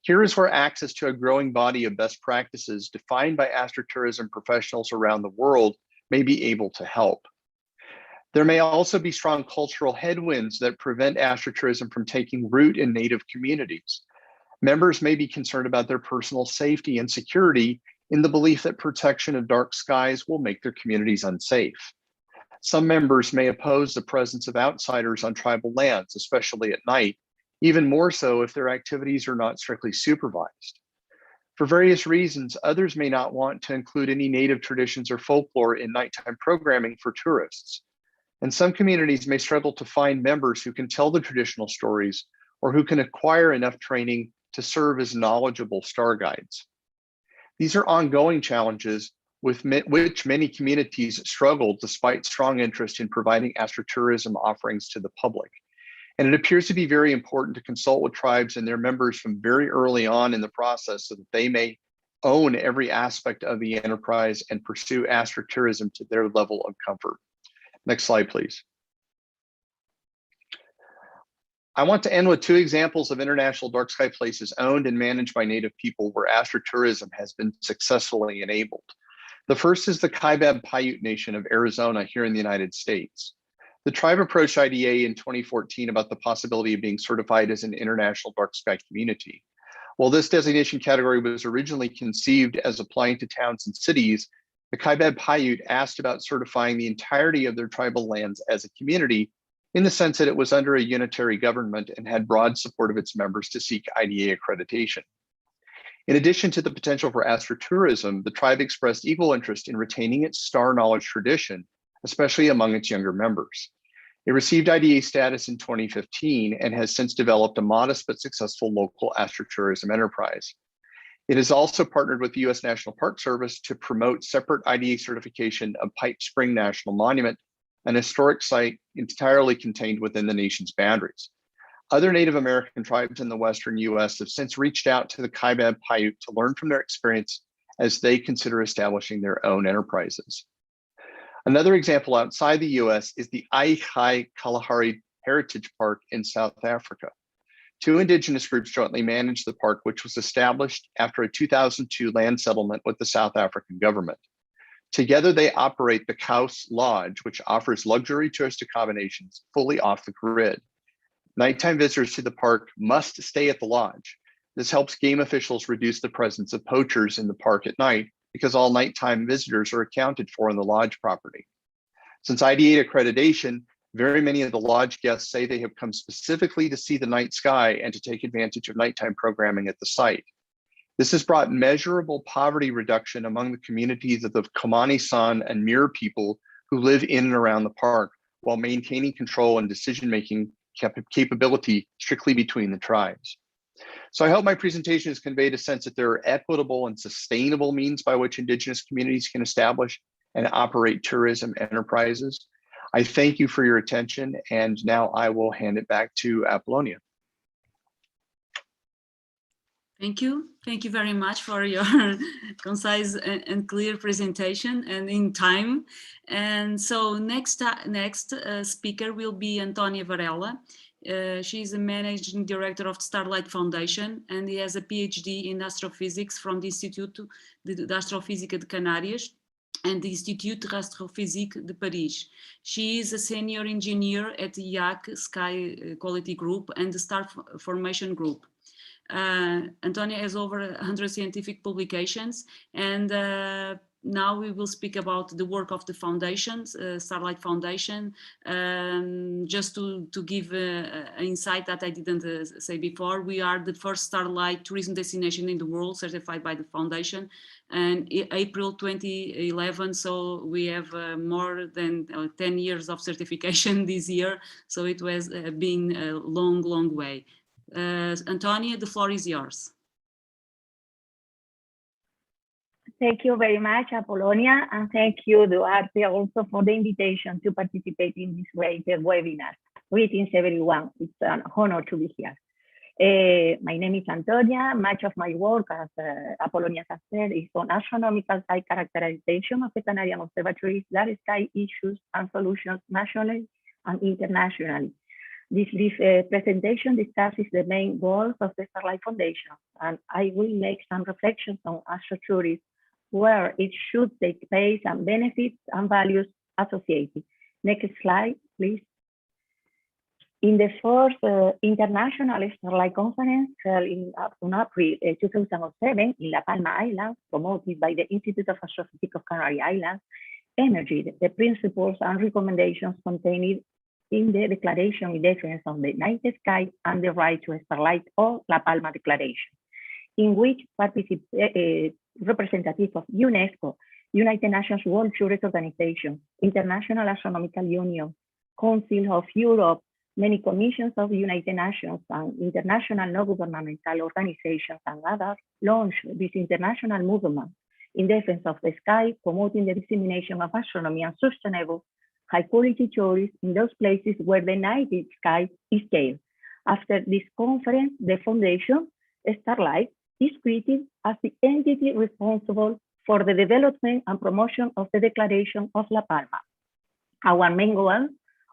Here is where access to a growing body of best practices defined by astrotourism professionals around the world may be able to help. There may also be strong cultural headwinds that prevent astrotourism from taking root in Native communities. Members may be concerned about their personal safety and security in the belief that protection of dark skies will make their communities unsafe. Some members may oppose the presence of outsiders on tribal lands, especially at night, even more so if their activities are not strictly supervised. For various reasons, others may not want to include any Native traditions or folklore in nighttime programming for tourists. And some communities may struggle to find members who can tell the traditional stories or who can acquire enough training to serve as knowledgeable star guides. These are ongoing challenges with which many communities struggle despite strong interest in providing astrotourism offerings to the public. And it appears to be very important to consult with tribes and their members from very early on in the process so that they may own every aspect of the enterprise and pursue astrotourism to their level of comfort. Next slide, please. I want to end with two examples of international dark sky places owned and managed by Native people where astrotourism has been successfully enabled. The first is the Kaibab Paiute Nation of Arizona here in the United States. The tribe approached IDA in 2014 about the possibility of being certified as an international dark sky community. While this designation category was originally conceived as applying to towns and cities, the Kaibab Paiute asked about certifying the entirety of their tribal lands as a community in the sense that it was under a unitary government and had broad support of its members to seek IDA accreditation. In addition to the potential for astrotourism, the tribe expressed equal interest in retaining its star knowledge tradition, especially among its younger members. It received IDA status in 2015 and has since developed a modest but successful local astrotourism enterprise. It has also partnered with the U.S. National Park Service to promote separate IDA certification of Pipe Spring National Monument, an historic site entirely contained within the nation's boundaries. Other Native American tribes in the Western U.S. have since reached out to the Kaibab Paiute to learn from their experience as they consider establishing their own enterprises. Another example outside the U.S. is the Aikai Kalahari Heritage Park in South Africa. Two indigenous groups jointly manage the park, which was established after a 2002 land settlement with the South African government. Together, they operate the Kaus Lodge, which offers luxury tourist accommodations fully off the grid. Nighttime visitors to the park must stay at the lodge. This helps game officials reduce the presence of poachers in the park at night because all nighttime visitors are accounted for in the lodge property. Since IDA accreditation, very many of the lodge guests say they have come specifically to see the night sky and to take advantage of nighttime programming at the site. This has brought measurable poverty reduction among the communities of the Komani San and Mir people who live in and around the park, while maintaining control and decision-making capability strictly between the tribes. So I hope my presentation has conveyed a sense that there are equitable and sustainable means by which indigenous communities can establish and operate tourism enterprises. I thank you for your attention, and now I will hand it back to Apollonia. Thank you. Thank you very much for your concise and clear presentation and in time. And so next speaker will be Antonia Varela. She is a managing director of the Starlight Foundation, and he has a PhD in astrophysics from the Instituto de Astrofísica de Canárias and the Institut d'Astrophysique de Paris. She is a senior engineer at the IAC Sky Quality Group and the Star Formation Group. Antonia has over 100 scientific publications, and now we will speak about the work of the foundations, Starlight Foundation. Just to give an insight that I didn't say before, we are the first Starlight tourism destination in the world certified by the foundation, and April 2011, so we have more than 10 years of certification this year, so it was been a long way. Antonia, the floor is yours. Thank you very much, Apollonia, and thank you, Duarte, also for the invitation to participate in this great webinar. Greetings, everyone. It's an honor to be here. My name is Antonia. Much of my work, as Apollonia has said, is on astronomical sky characterization of the Canarian observatories, dark sky issues and solutions nationally and internationally. This brief presentation discusses the main goals of the Starlight Foundation, and I will make some reflections on astrotourism, where it should take place and benefits and values associated. Next slide, please. In the first International Starlight Conference held in April 2007 in La Palma Island, promoted by the Institute of Astrophysics of Canary Islands, emerged the principles and recommendations contained in the Declaration in Defense of the Night Sky and the Right to Starlight, or La Palma Declaration, in which representatives of UNESCO, United Nations World Tourist Organization, International Astronomical Union, Council of Europe, many commissions of United Nations and international non-governmental organizations and others launched this international movement in defense of the sky, promoting the dissemination of astronomy and sustainable high-quality tourism in those places where the night sky is scaled. After this conference, the foundation, Starlight, is created as the entity responsible for the development and promotion of the Declaration of La Palma. Our main goal,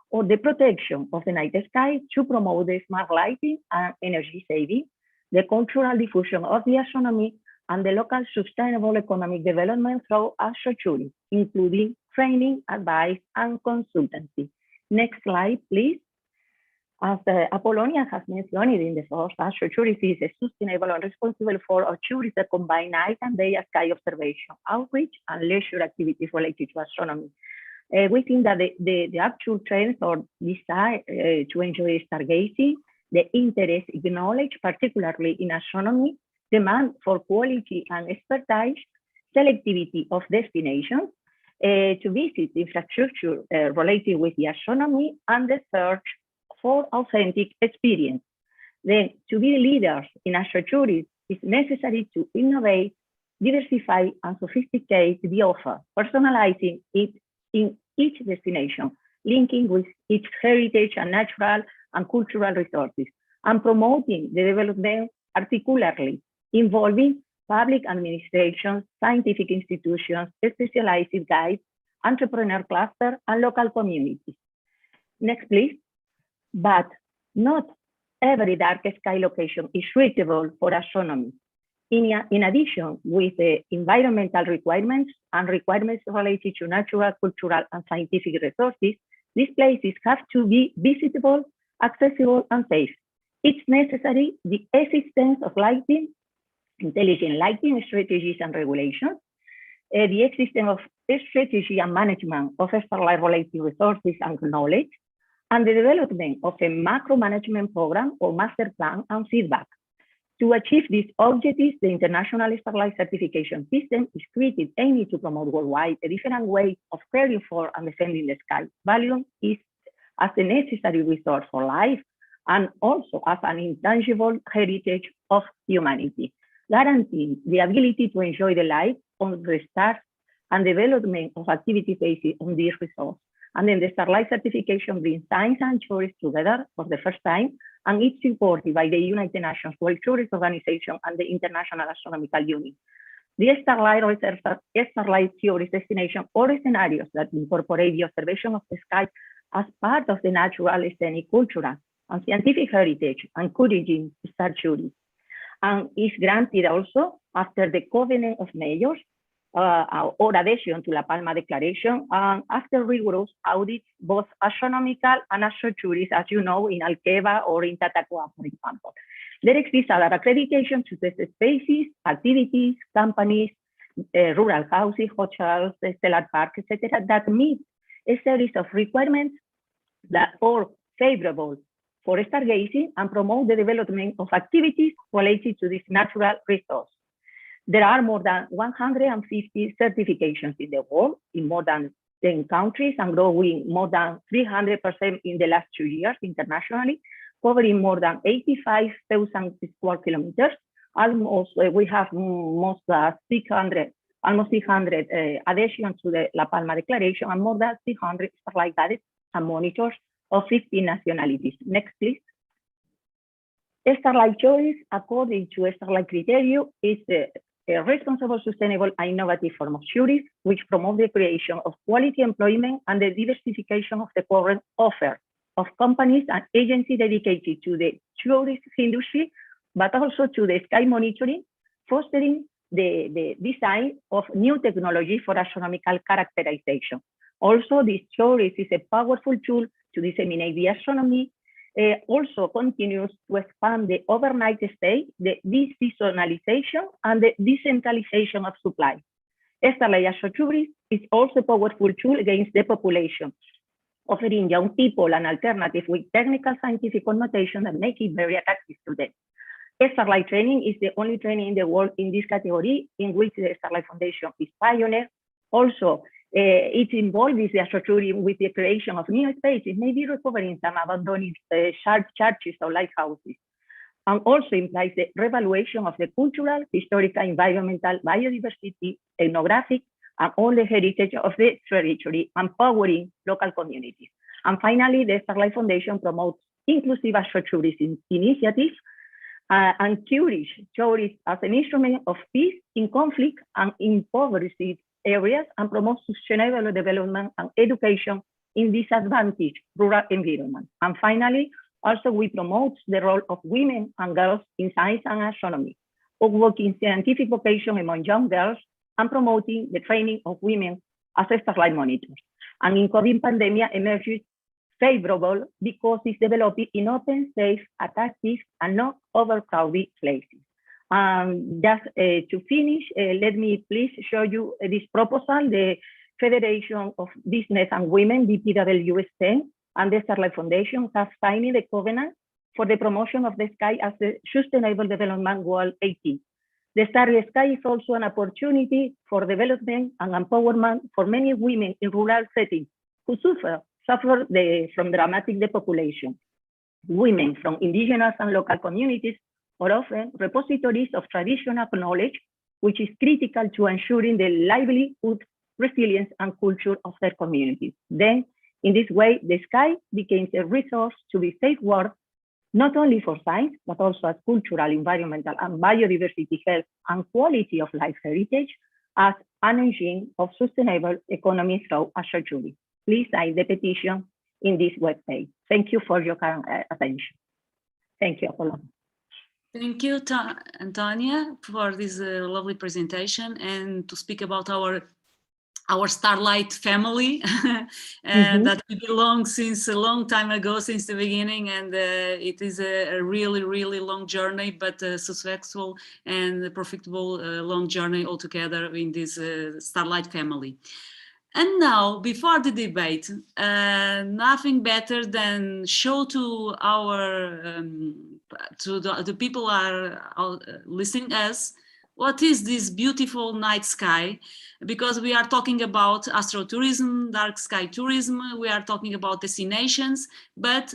or the protection of the night sky to promote the smart lighting and energy saving, the cultural diffusion of the astronomy, and the local sustainable economic development through astrotourism, including training, advice, and consultancy. Next slide, please. As Apollonia has mentioned in the first, astrotourism is sustainable and responsible for a tourism that combine night and day sky observation, outreach, and leisure activities related to astronomy. We think that the actual trends or desire to enjoy stargazing, the interest in knowledge, particularly in astronomy, demand for quality and expertise, selectivity of destinations, to visit infrastructure related with the astronomy, and the search for authentic experience. Then, to be leaders in astrotourism it's necessary to innovate, diversify, and sophisticate the offer, personalizing it in each destination, linking with its heritage and natural and cultural resources, and promoting the development articulately, involving public administrations, scientific institutions, specialized guides, entrepreneur cluster, and local communities. Next, please. But not every dark sky location is suitable for astronomy. In addition, with the environmental requirements and requirements related to natural, cultural, and scientific resources, these places have to be visitable, accessible, and safe. It's necessary the existence of lighting, intelligent lighting strategies and regulations, the existence of strategy and management of starlight-related resources and knowledge, and the development of a macro management program or master plan and feedback. To achieve these objectives, the International Starlight Certification System is created aiming to promote worldwide a different way of caring for and defending the sky. Value is as a necessary resource for life and also as an intangible heritage of humanity, guaranteeing the ability to enjoy the light on the stars and development of activities based on this resource. And then the Starlight certification brings science and tourists together for the first time, and it's supported by the United Nations World Tourist Organization and the International Astronomical Union. The Starlight reserves Starlight tourist destination or scenarios that incorporate the observation of the sky as part of the natural, scenic, cultural, and scientific heritage, encouraging star tourism. And is granted also after the Covenant of Mayors or adhesion to La Palma Declaration, and after rigorous audits, both astronomical and astrotourism, as you know, in Alqaeda or in Tatacoa, for example. There exists other accreditation to test spaces, activities, companies, rural houses, hotels, stellar parks, etc., that meet a series of requirements that are favorable for stargazing and promote the development of activities related to this natural resource. There are more than 150 certifications in the world in more than 10 countries and growing more than 300% in the last 2 years internationally, covering more than 85,000 square kilometers. Almost, we have almost 600 adhesions to the La Palma Declaration and more than 300 starlight guides and monitors of 15 nationalities. Next, please. Starlight choice, according to Starlight criteria, is a responsible, sustainable, and innovative form of tourism, which promotes the creation of quality employment and the diversification of the current offer of companies and agencies dedicated to the tourist industry, but also to the sky monitoring, fostering the design of new technology for astronomical characterization. Also, this tourism is a powerful tool to disseminate the astronomy, also continues to expand the overnight stay, the deseasonalization, and the decentralization of supply. Starlight astrotourism is also a powerful tool against depopulation, offering young people an alternative with technical scientific connotation that make it very attractive to them. Starlight training is the only training in the world in this category, in which the Starlight Foundation is pioneer. Also, it involves the astrotourism with the creation of new spaces, maybe recovering some abandoned churches or lighthouses, and also implies the revaluation of the cultural, historical, environmental, biodiversity, ethnographic, and all the heritage of the territory, empowering local communities. And finally, the Starlight Foundation promotes inclusive astrotourism initiatives and encourages tourism as an instrument of peace in conflict and impoverished areas, and promotes sustainable development and education in disadvantaged rural environments. And finally, also we promote the role of women and girls in science and astronomy, working scientific vocation among young girls, and promoting the training of women as starlight monitors. And in COVID pandemic emerges favorable because it's developed in open, safe, attractive, and not overcrowded places. Just to finish, let me please show you this proposal. The Federation of Business and Women, BPWS10, and the Starlight Foundation have signed the covenant for the promotion of the sky as the Sustainable Development Goal 18. The Starry Sky is also an opportunity for development and empowerment for many women in rural settings who suffer from dramatic depopulation. Women from indigenous and local communities or often repositories of traditional knowledge, which is critical to ensuring the livelihood, resilience, and culture of their communities. Then, in this way, the sky becomes a resource to be safeguarded, not only for science, but also as cultural, environmental, and biodiversity health and quality of life heritage, as an engine of sustainable economy through astrotourism. Please sign the petition in this webpage. Thank you for your attention. Thank you, Apollo. Thank you, Antonia, for this lovely presentation and to speak about our starlight family that we belong since a long time ago, since the beginning, and it is a really, really long journey, but a successful and profitable long journey altogether in this starlight family. And now, before the debate, nothing better than show to our to the people who are listening us what is this beautiful night sky, because we are talking about astrotourism, dark sky tourism, we are talking about destinations, but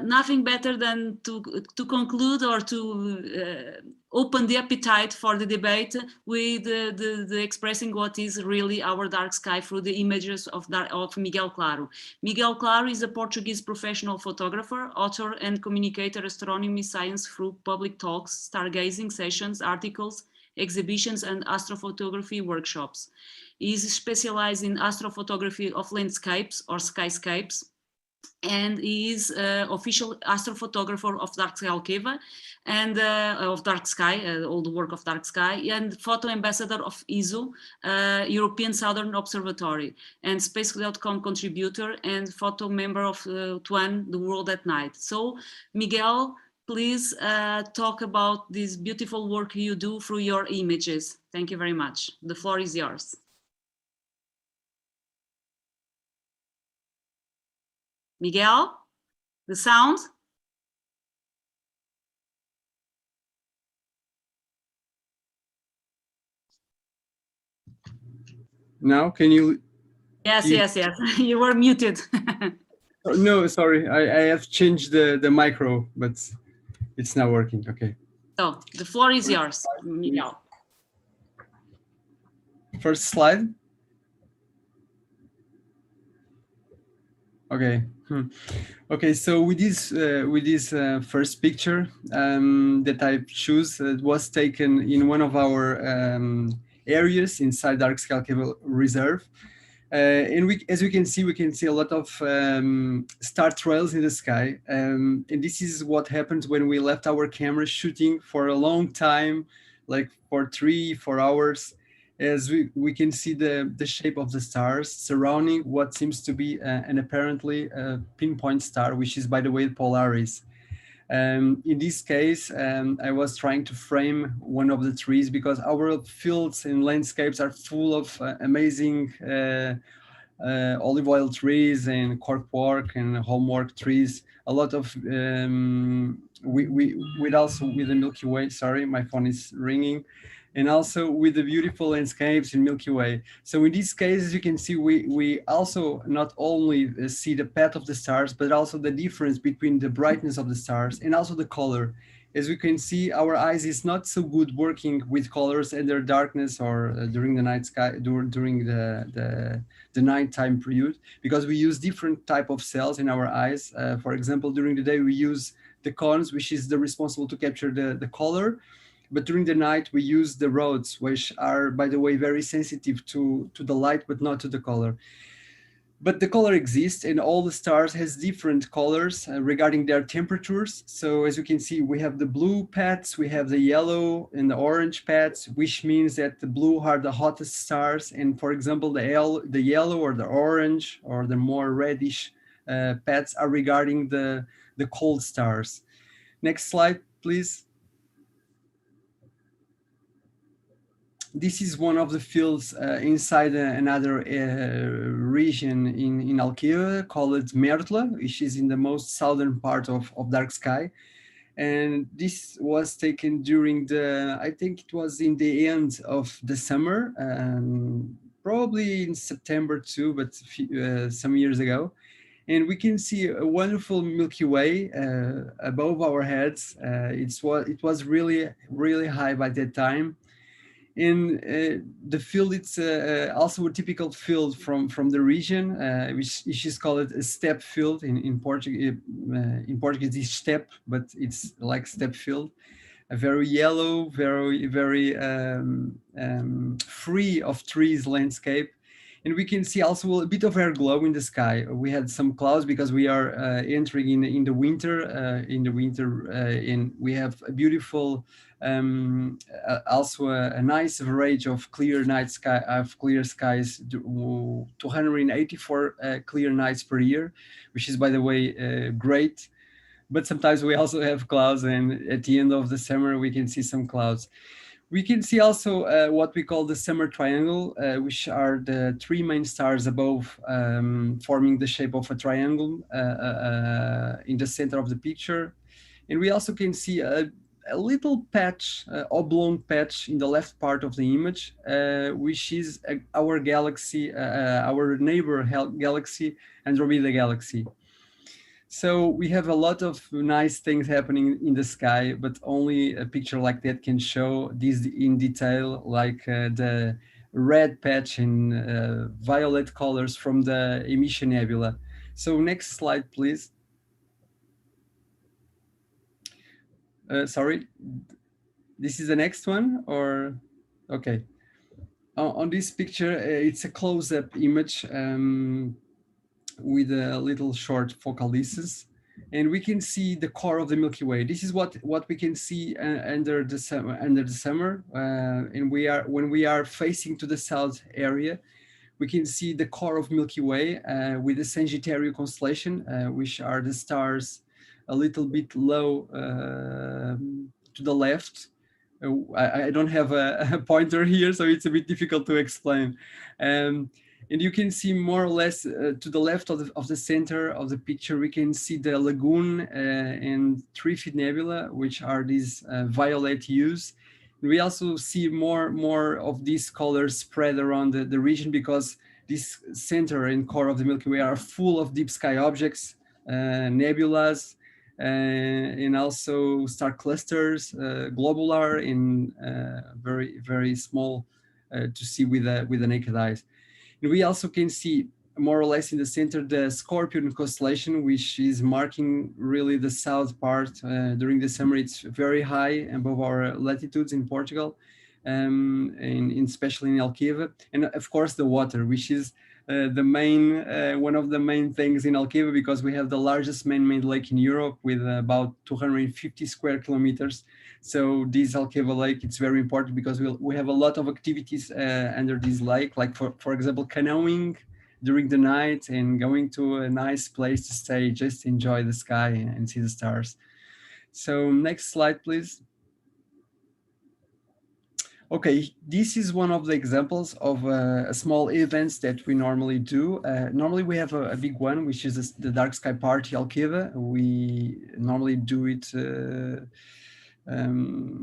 nothing better than to conclude or to open the appetite for the debate with the expressing what is really our dark sky through the images of Miguel Claro. Miguel Claro is a Portuguese professional photographer, author, and communicator astronomy science through public talks, stargazing sessions, articles, exhibitions, and astrophotography workshops. He is specialized in astrophotography of landscapes or skyscapes, and he is official astrophotographer of Dark Sky Alqaeda and of Dark Sky, all the work of Dark Sky, and photo ambassador of ESO, European Southern Observatory, and Space.com contributor and photo member of TWAN, The World at Night. So, Miguel, please talk about this beautiful work you do through your images. Thank you very much. The floor is yours. Miguel, the sound? Now, can you? Yes, yes. You were muted. No, sorry. I have changed the micro, but it's now working. Okay. So the floor is yours, Miguel. First slide. Okay. Okay. So with this first picture that I choose, it was taken in one of our areas inside Dark Sky Alqaeda Reserve. And as we can see a lot of star trails in the sky. And this is what happens when we left our camera shooting for a long time, like for 3-4 hours, as we can see the shape of the stars surrounding what seems to be an apparently pinpoint star, which is, by the way, Polaris. In this case, I was trying to frame one of the trees because our fields and landscapes are full of amazing olive oil trees and corkwork and homework trees. A lot of also with the Milky Way. Sorry, my phone is ringing. And also with the beautiful landscapes in Milky Way. So in this case, as you can see, we also not only see the path of the stars, but also the difference between the brightness of the stars and also the color. As we can see, our eyes is not so good working with colors and their darkness or during the night sky, during the nighttime period, because we use different type of cells in our eyes. For example, during the day, we use the cones, which is responsible to capture the color. But during the night, we use the rods, which are, by the way, very sensitive to the light, but not to the color. But the color exists, and all the stars has different colors regarding their temperatures. So as you can see, we have the blue pads, we have the yellow and the orange pads, which means that the blue are the hottest stars. And for example, the yellow or the orange or the more reddish pads are regarding the cold stars. Next slide, please. This is one of the fields inside another region in Alqaeda called Mertla, which is in the most southern part of Dark Sky. And this was taken during I think it was in the end of the summer, probably in September too, but some years ago. And we can see a wonderful Milky Way above our heads. It was really, really high by that time. And the field, it's also a typical field from the region, which is called a steppe field in Portuguese. In Portuguese, it's steppe, but it's like steppe field. A very yellow, very free of trees landscape. And we can see also a bit of air glow in the sky. We had some clouds because we are entering in the winter. And we have a beautiful, also a nice average of clear night sky, clear skies, 284 clear nights per year, which is, by the way, great. But sometimes we also have clouds, and at the end of the summer we can see some clouds. We can see also what we call the summer triangle, which are the three main stars above, forming the shape of a triangle in the center of the picture. And we also can see a little patch, oblong patch in the left part of the image, which is our galaxy, our neighbor galaxy, Andromeda Galaxy. So we have a lot of nice things happening in the sky, but only a picture like that can show this in detail, like the red patch and violet colors from the emission nebula. So next slide, please. Sorry, this is the next one, or okay. On this picture, it's a close-up image. With a little short focal distance, and we can see the core of the Milky Way. This is what we can see under the summer, and when we are facing to the south area, we can see the core of Milky Way with the Sagittarius constellation, which are the stars a little bit low to the left. I don't have a pointer here, so it's a bit difficult to explain. And you can see more or less to the left of the center of the picture, we can see the lagoon and Trifid Nebula, which are these violet hues. We also see more of these colors spread around the region, because this center and core of the Milky Way are full of deep sky objects, nebulas, and also star clusters, globular and very, very small to see with the naked eyes. And we also can see more or less in the center the Scorpion constellation, which is marking really the south part. During the summer, it's very high above our latitudes in Portugal, and especially in Alqaeda. And of course, the water, which is the main one of the main things in Alqaeda, because we have the largest man-made lake in Europe with about 250 square kilometers. So this Alqaeda lake, it's very important because we have a lot of activities under this lake, like for example, canoeing during the night and going to a nice place to stay, just enjoy the sky and see the stars. So next slide, please. Okay, this is one of the examples of small events that we normally do. Normally we have a big one, which is the Dark Sky Party Alqaeda. We normally do it,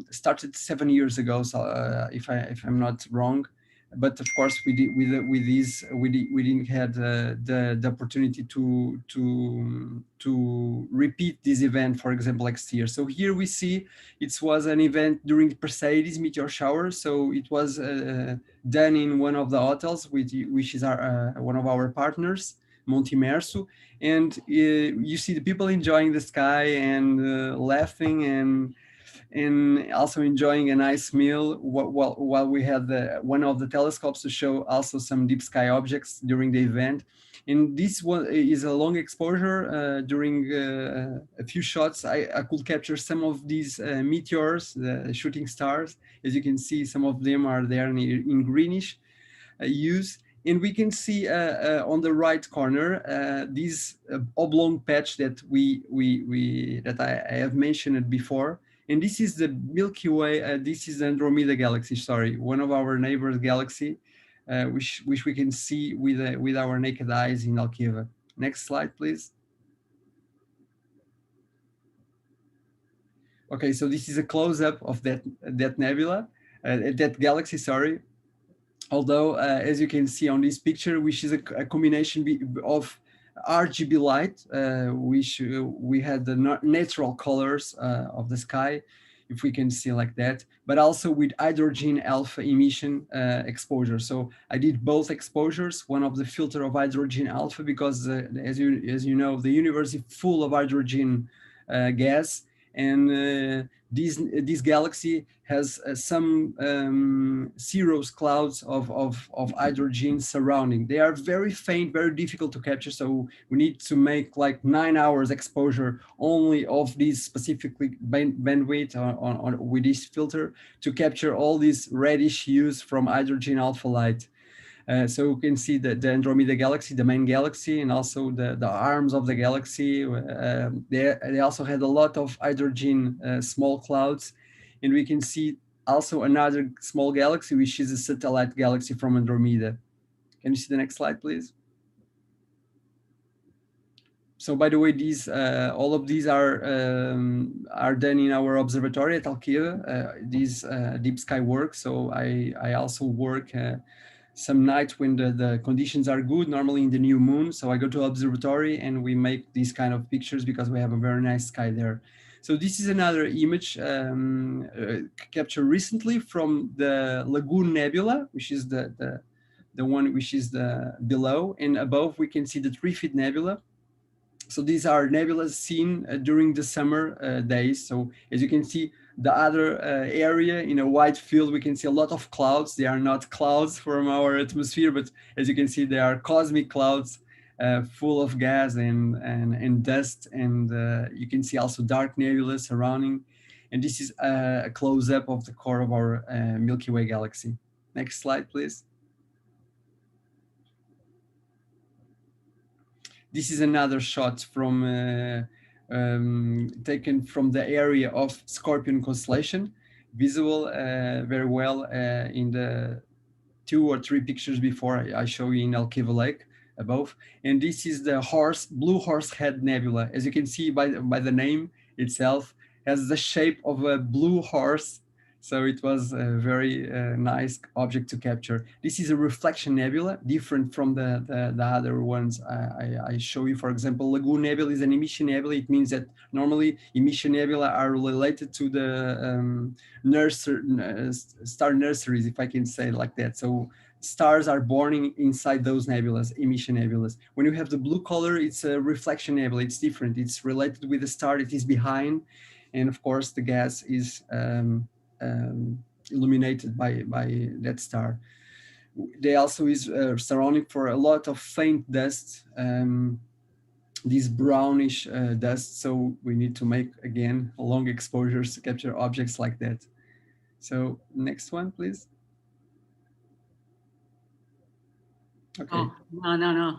started 7 years ago, so if I'm not wrong. But of course, we didn't have the opportunity to repeat this event, for example, next year. So here we see it was an event during the Perseids meteor shower. So it was done in one of the hotels, which is one of our partners, Monte Merso, and you see the people enjoying the sky and laughing and also enjoying a nice meal while we had one of the telescopes to show also some deep sky objects during the event. And this one is a long exposure. During a few shots, I could capture some of these meteors, the shooting stars. As you can see, some of them are there in greenish hues. And we can see on the right corner this oblong patch that I have mentioned before. And this is the Milky Way. This is Andromeda Galaxy. Sorry, one of our neighbors' galaxy, which we can see with our naked eyes in Alqaeda. Next slide, please. Okay, so this is a close-up of that nebula, that galaxy. Sorry. Although, as you can see on this picture, which is a combination of RGB light. We had the natural colors of the sky, if we can see like that, but also with hydrogen alpha emission exposure. So I did both exposures, one of the filter of hydrogen alpha, because as you know, the universe is full of hydrogen gas, and this galaxy has some cirrus clouds of hydrogen surrounding. They are very faint, very difficult to capture. So we need to make like 9 hours exposure only of these specifically bandwidth with this filter to capture all these reddish hues from hydrogen alpha light. So you can see the Andromeda galaxy, the main galaxy, and also the arms of the galaxy. They also had a lot of hydrogen small clouds. And we can see also another small galaxy, which is a satellite galaxy from Andromeda. Can you see the next slide, please? So by the way, these all of these are done in our observatory at Alqaeda, these deep sky work. So I also work some nights when the conditions are good, normally in the new moon. So I go to observatory and we make these kind of pictures because we have a very nice sky there. So this is another image captured recently from the Lagoon Nebula, which is the one which is below, and above we can see the Trifid Nebula. So these are nebulas seen during the summer days. So as you can see, the other area in a white field, we can see a lot of clouds. They are not clouds from our atmosphere, but as you can see, they are cosmic clouds full of gas and dust. And you can see also dark nebula surrounding. And this is a close-up of the core of our Milky Way galaxy. Next slide, please. This is another shot from taken from the area of Scorpion constellation, visible very well in the 2 or 3 pictures before I show you in Alqaeda Lake above. And this is the Blue Horse Head Nebula. As you can see by the name itself, has the shape of a blue horse. So it was a very nice object to capture. This is a reflection nebula, different from the other ones I show you. For example, Lagoon Nebula is an emission nebula. It means that normally emission nebula are related to the star nurseries, if I can say it like that. So stars are born inside those nebulas, emission nebulas. When you have the blue color, it's a reflection nebula. It's different. It's related with the star that is behind. And of course, the gas is illuminated by that star. They also is surrounding for a lot of faint dust, these brownish dust. So we need to make, again, long exposures to capture objects like that. So next one, please. Okay. Oh, no.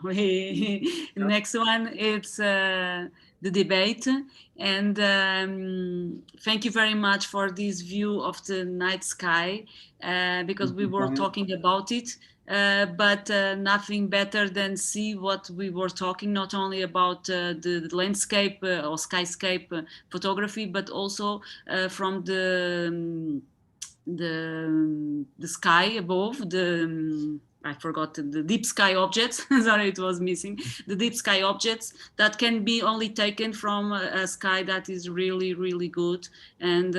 Next one, it's the debate. And thank you very much for this view of the night sky, because we were talking about it, but nothing better than see what we were talking, not only about the landscape or skyscape photography, but also from the sky above, I forgot the deep sky objects. Sorry, it was missing. The deep sky objects that can be only taken from a sky that is really, really good. And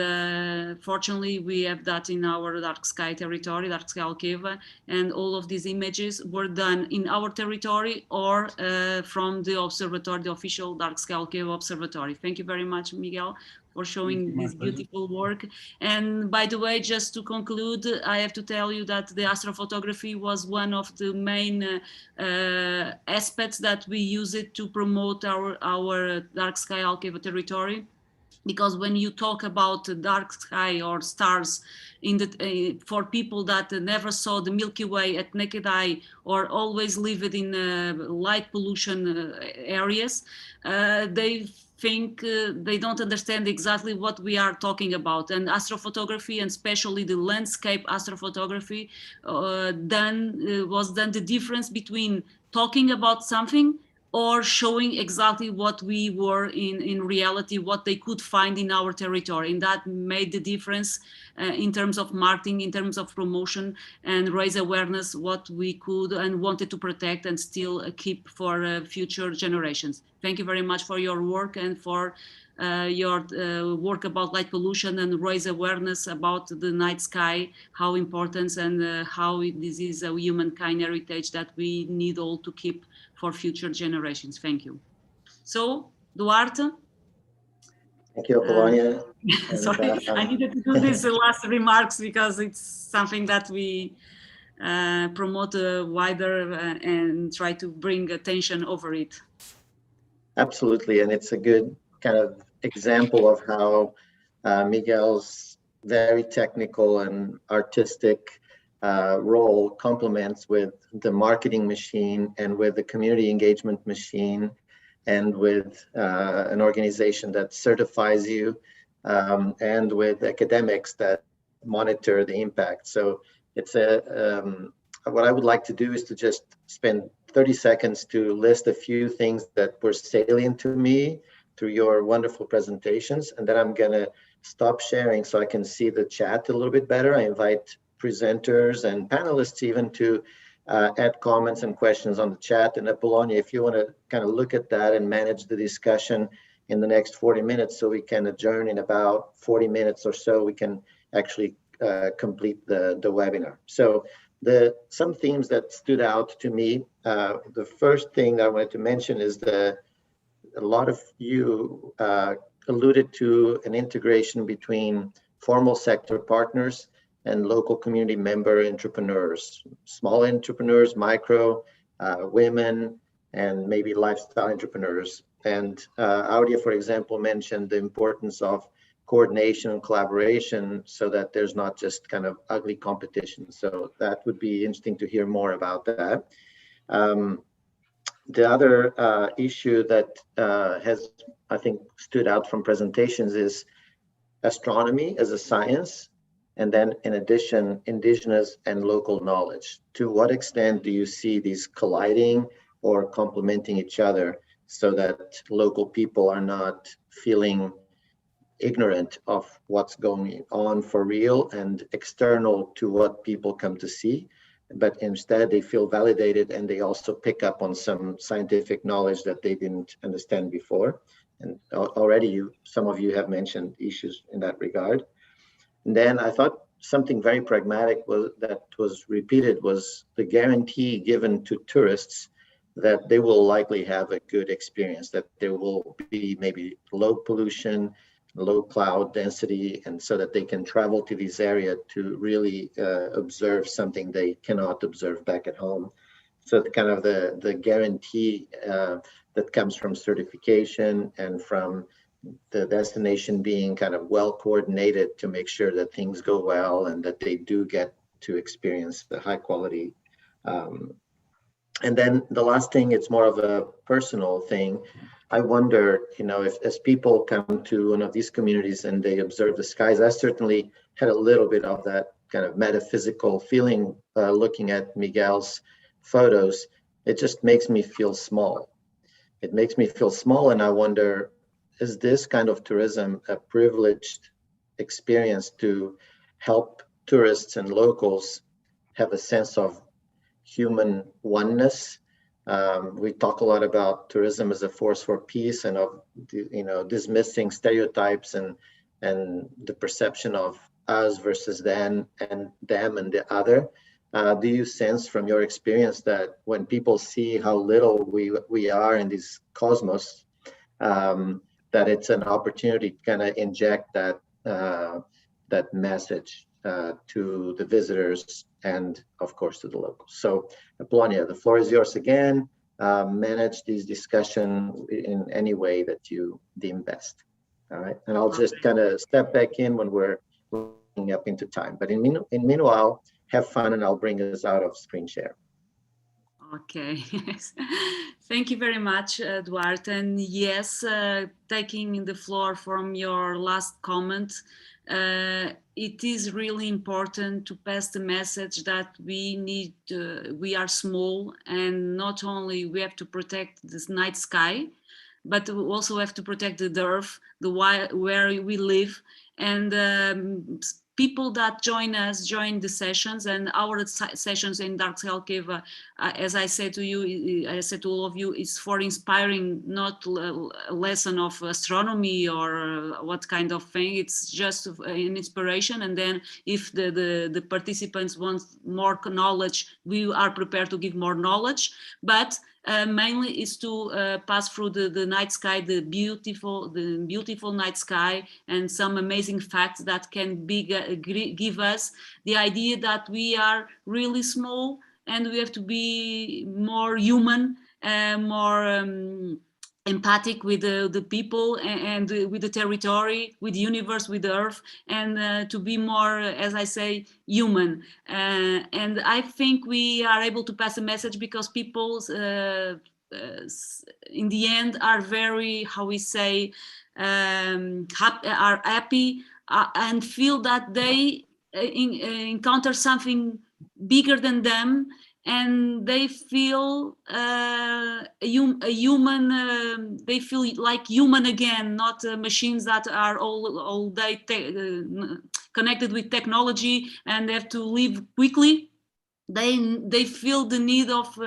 fortunately, we have that in our dark sky territory, dark sky Alqaeda, and all of these images were done in our territory or from the observatory, the official dark sky Alqaeda observatory. Thank you very much, Miguel, for showing this beautiful work. And by the way, just to conclude, I have to tell you that the astrophotography was one of the main aspects that we use it to promote our dark sky Alqaeda territory. Because when you talk about dark sky or stars for people that never saw the Milky Way at naked eye or always lived in light pollution areas, they think they don't understand exactly what we are talking about. And astrophotography, and especially the landscape astrophotography, was done the difference between talking about something or showing exactly what we were in reality, what they could find in our territory. And that made the difference in terms of marketing, in terms of promotion, and raise awareness what we could and wanted to protect and still keep for future generations. Thank you very much for your work and for your work about light pollution and raise awareness about the night sky, how important and how this is a humankind heritage that we need all to keep for future generations. Thank you. So, Duarte. Thank you, Apollonia. Sorry, I needed to do these last remarks because it's something that we promote wider and try to bring attention over it. Absolutely, and it's a good kind of example of how Miguel's very technical and artistic role complements with the marketing machine and with the community engagement machine and with an organization that certifies you and with academics that monitor the impact. So it's what I would like to do is to just spend 30 seconds to list a few things that were salient to me through your wonderful presentations, and then I'm gonna stop sharing so I can see the chat a little bit better. I invite presenters and panelists even to add comments and questions on the chat. And Apollonia, if you want to kind of look at that and manage the discussion in the next 40 minutes so we can adjourn in about 40 minutes or so, we can actually complete the webinar. So some themes that stood out to me, the first thing that I wanted to mention is a lot of you alluded to an integration between formal sector partners and local community member entrepreneurs, small entrepreneurs, micro, women, and maybe lifestyle entrepreneurs. And Audia, for example, mentioned the importance of coordination and collaboration so that there's not just kind of ugly competition. So that would be interesting to hear more about that. The other issue that has, I think, stood out from presentations is astronomy as a science, and then in addition, indigenous and local knowledge. To what extent do you see these colliding or complementing each other so that local people are not feeling ignorant of what's going on for real and external to what people come to see, but instead they feel validated and they also pick up on some scientific knowledge that they didn't understand before. And already some of you have mentioned issues in that regard. And then I thought something very pragmatic that was repeated was the guarantee given to tourists that they will likely have a good experience, that there will be maybe low pollution, low cloud density, and so that they can travel to this area to really observe something they cannot observe back at home. So kind of the guarantee that comes from certification and from the destination being kind of well coordinated to make sure that things go well and that they do get to experience the high quality. And then the last thing, it's more of a personal thing. I wonder, if as people come to one of these communities and they observe the skies, I certainly had a little bit of that kind of metaphysical feeling looking at Miguel's photos. It just makes me feel small. It makes me feel small, and I wonder, is this kind of tourism a privileged experience to help tourists and locals have a sense of human oneness? We talk a lot about tourism as a force for peace and of dismissing stereotypes and the perception of us versus them and the other. Do you sense from your experience that when people see how little we are in this cosmos, that it's an opportunity to kind of inject that message to the visitors and of course to the locals? So Apollonia, the floor is yours again. Manage this discussion in any way that you deem best. All right, and I'll just kind of step back in when we're running up into time. But in meanwhile, have fun, and I'll bring us out of screen share. Okay, thank you very much, Duarte. And yes, taking the floor from your last comment, it is really important to pass the message that we are small, and not only we have to protect this night sky, but we also have to protect the earth, where we live, and people that join the sessions, and our sessions in Dark Sky Alqaeda, as I said to you, I said to all of you, is for inspiring, not a lesson of astronomy or what kind of thing. It's just an inspiration, and then if the participants want more knowledge, we are prepared to give more knowledge, but mainly is to pass through the night sky, the beautiful night sky, and some amazing facts that can give us the idea that we are really small, and we have to be more human, more empathic with the people, and with the territory, with the universe, with the earth, and to be more, as I say, human. And I think we are able to pass a message because people in the end are very, how we say, are happy and feel that they encounter something bigger than them, and they feel a human, they feel like human again, not machines that are all day connected with technology and have to live quickly. They feel the need of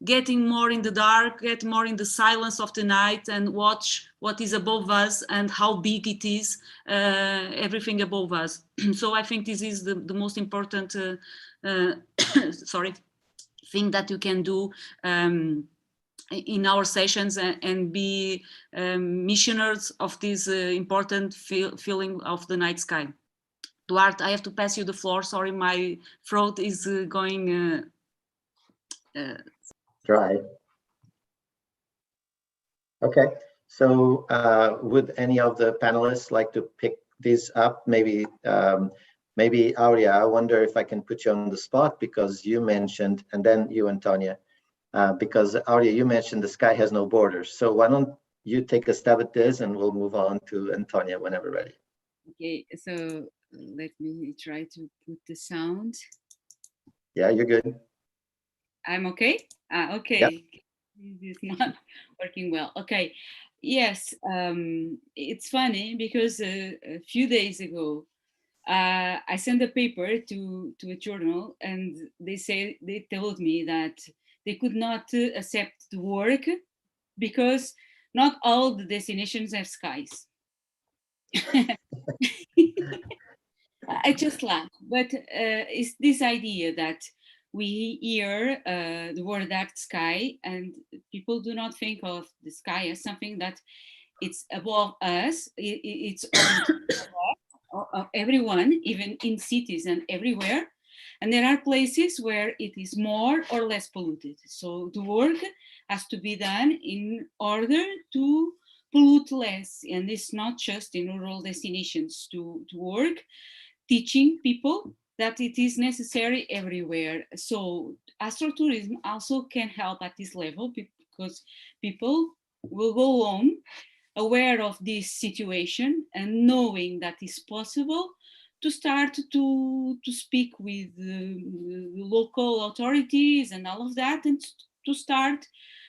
getting more in the dark, get more in the silence of the night, and watch what is above us and how big it is, everything above us. So I think this is the most important sorry, thing that you can do in our sessions, and be missionaries of this important feeling of the night sky. Duarte, I have to pass you the floor. Sorry, my throat is going dry. Okay, so would any of the panelists like to pick this up? Maybe maybe Aurea, I wonder if I can put you on the spot, because you mentioned, and then you, Antonia, because Aurea, you mentioned the sky has no borders. So why don't you take a stab at this, and we'll move on to Antonia whenever ready. Okay, so let me try to put the sound. Yeah, you're good. I'm okay? Okay. Yep. This is not working well. Okay. Yes, it's funny because a few days ago, I sent a paper to a journal, and they told me that they could not accept the work because not all the destinations have skies. I just laugh, but it's this idea that we hear the word dark sky, and people do not think of the sky as something that it's above us. It's of everyone, even in cities and everywhere. And there are places where it is more or less polluted. So the work has to be done in order to pollute less. And it's not just in rural destinations to work, teaching people that it is necessary everywhere. So astrotourism also can help at this level, because people will go home aware of this situation and knowing that it's possible to start to speak with the local authorities and all of that, and to start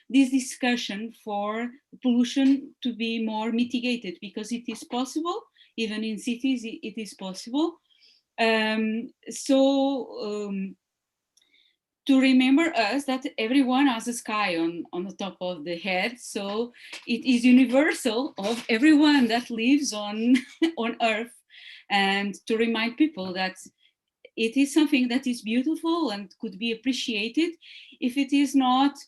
this discussion for pollution to be more mitigated, because it is possible, even in cities it is possible. To remember us that everyone has a sky on the top of the head, so it is universal of everyone that lives on on Earth, and to remind people that it is something that is beautiful and could be appreciated if it is not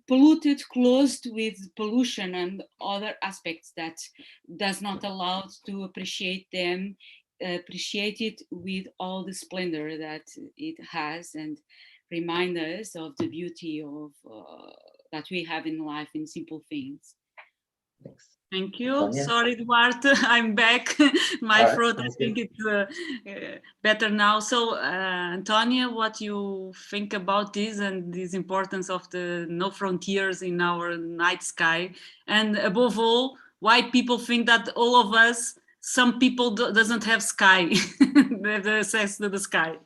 polluted, closed with pollution and other aspects that does not allow to appreciate them, appreciate it with all the splendor that it has, and remind us of the beauty of that we have in life in simple things. Thanks. Thank you. Antonia? Sorry, Duarte, I'm back. My throat, I think it's better now. So, Antonia, what you think about this and this importance of the no frontiers in our night sky? And above all, why people think that all of us some people doesn't have sky, the access to the sky.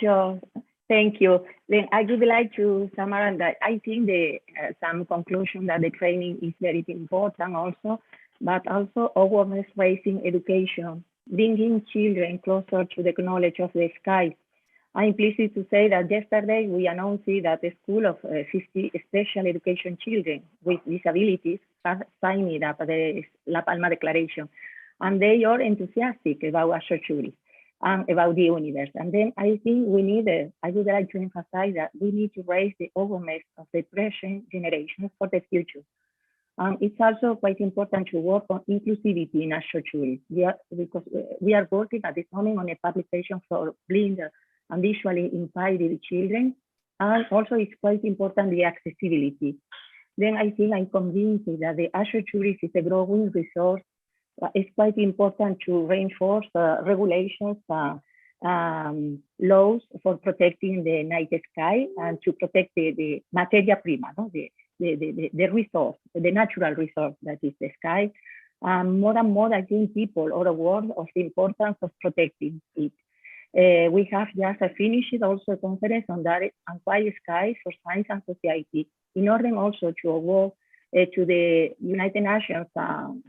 Sure, thank you. Then I would like to summarize that I think some conclusion that the training is very important also, but also awareness raising education, bringing children closer to the knowledge of the sky. I'm pleased to say that yesterday we announced that a school of 50 special education children with disabilities have signed up the La Palma Declaration, and they are enthusiastic about astrotourism and about the universe. And then I think we need, I would like to emphasize that we need to raise the awareness of the present generation for the future. It's also quite important to work on inclusivity in astrotourism. Because we are working at this moment on a publication for blind and visually impaired children. And also it's quite important the accessibility. Then I think I'm convinced that the astrotourism is a growing resource. It's quite important to reinforce regulations, laws for protecting the night sky and to protect the materia prima, no? the resource, the natural resource that is the sky. More and more, I think people are aware of the importance of protecting it. We have just finished also a conference on that and quiet skies for science and society, in order also to award to the United Nations and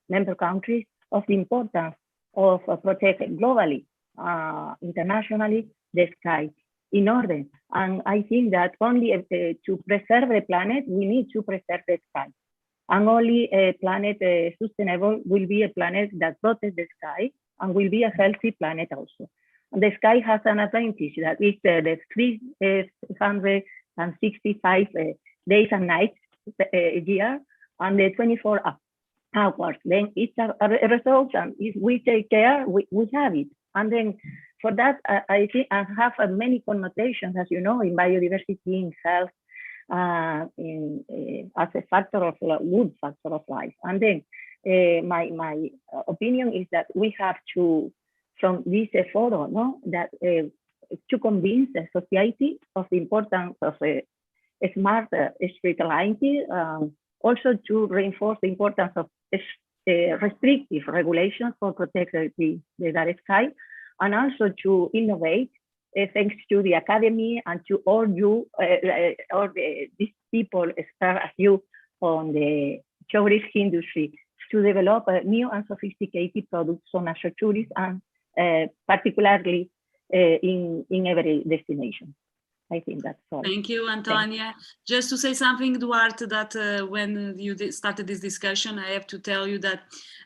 member countries of the importance of protecting globally, internationally, the sky in order. And I think that only to preserve the planet, we need to preserve the sky. And only a planet sustainable will be a planet that protects the sky and will be a healthy planet also. And the sky has an advantage that it's the 365 days and nights a year and the 24 hours. Then it's a result, and if we take care, we have it. And then for that, I think I have many connotations, as you know, in biodiversity, in health, as a factor of good factor of life. And then my opinion is that we have to, from this forum, no, that to convince the society of the importance of a smart street lighting, also to reinforce the importance of restrictive regulations for protecting the dark sky, and also to innovate thanks to the academy and to all you, these people, expert as you on the tourism industry, to develop new and sophisticated products on astrotourism and particularly in every destination. I think that's all. Thank you, Antonia. Just to say something, Duarte, that when you started this discussion, I have to tell you that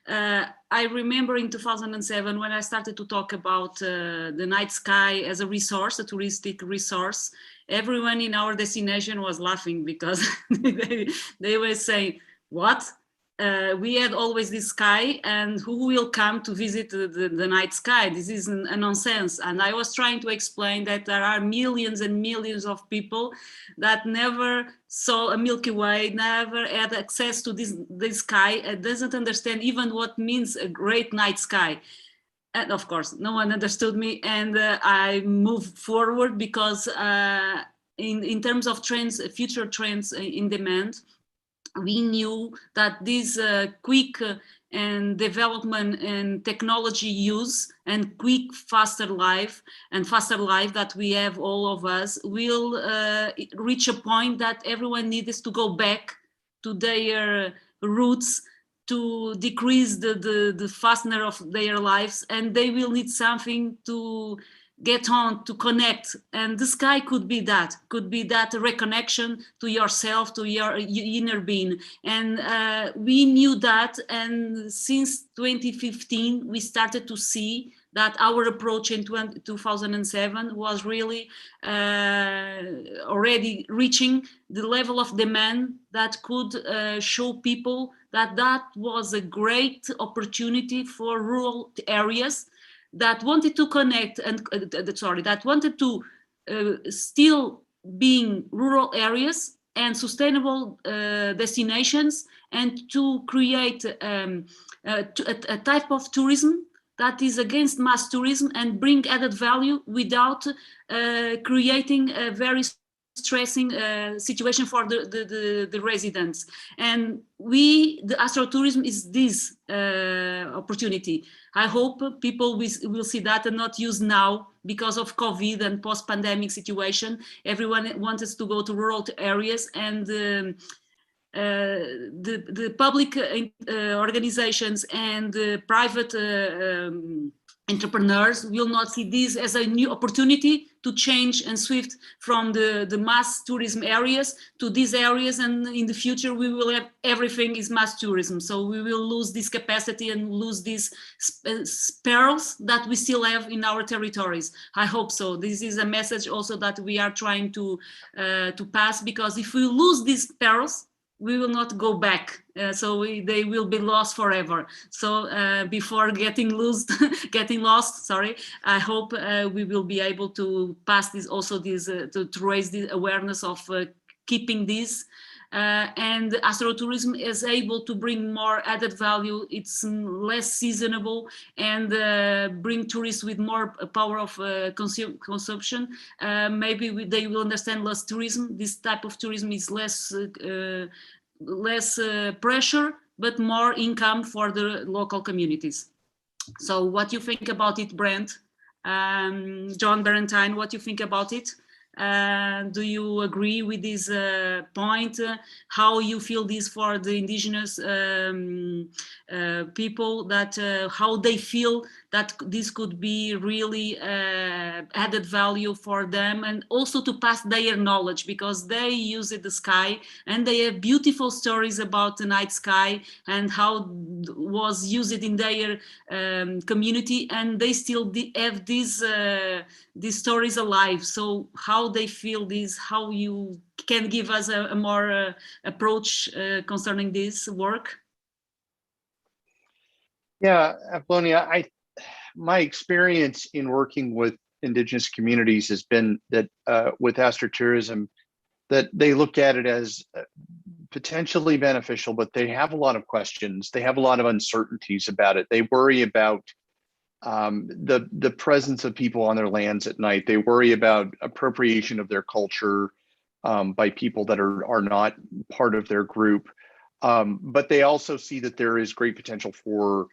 I remember in 2007 when I started to talk about the night sky as a resource, a touristic resource, everyone in our destination was laughing because they were saying, what? We had always this sky, and who will come to visit the night sky? This is a nonsense. And I was trying to explain that there are millions and millions of people that never saw a Milky Way, never had access to this sky, and doesn't understand even what means a great night sky. And of course, no one understood me, and I moved forward because in terms of trends, future trends in demand, we knew that this quick and development and technology use and quick, faster life that we have, all of us, will reach a point that everyone needs to go back to their roots, to decrease the fastener of their lives, and they will need something to get on, to connect. And the sky could be that reconnection to yourself, to your inner being. And we knew that, and since 2015 we started to see that our approach in 2007 was really already reaching the level of demand that could show people that was a great opportunity for rural areas that wanted to connect and that wanted to still being rural areas and sustainable destinations, and to create a type of tourism that is against mass tourism and bring added value without creating a very stressing situation for the residents. And the astrotourism is this opportunity. I hope people will see that and not use now because of COVID and post-pandemic situation. Everyone wants us to go to rural areas, and the public organizations and private entrepreneurs will not see this as a new opportunity to change and shift from the mass tourism areas to these areas, and in the future we will have everything is mass tourism. So we will lose this capacity and lose these perils that we still have in our territories. I hope so. This is a message also that we are trying to pass, because if we lose these perils, we will not go back. They will be lost forever. So before getting lost, I hope we will be able to pass this, also this, to raise the awareness of keeping this. And astrotourism is able to bring more added value. It's less seasonable and bring tourists with more power of consumption. Maybe they will understand less tourism. This type of tourism is less pressure, but more income for the local communities. So what do you think about it, Brent? John Varentine, what do you think about it? Do you agree with this point? How you feel this for the indigenous people, that how they feel that this could be really added value for them, and also to pass their knowledge, because they use the sky and they have beautiful stories about the night sky and how was used in their community, and they still have these stories alive. So how they feel this, how you can give us a more approach concerning this work? Yeah, Apollonia, my experience in working with indigenous communities has been that with astrotourism, that they look at it as potentially beneficial, but they have a lot of questions. They have a lot of uncertainties about it. They worry about the presence of people on their lands at night. They worry about appropriation of their culture by people that are not part of their group. But they also see that there is great potential for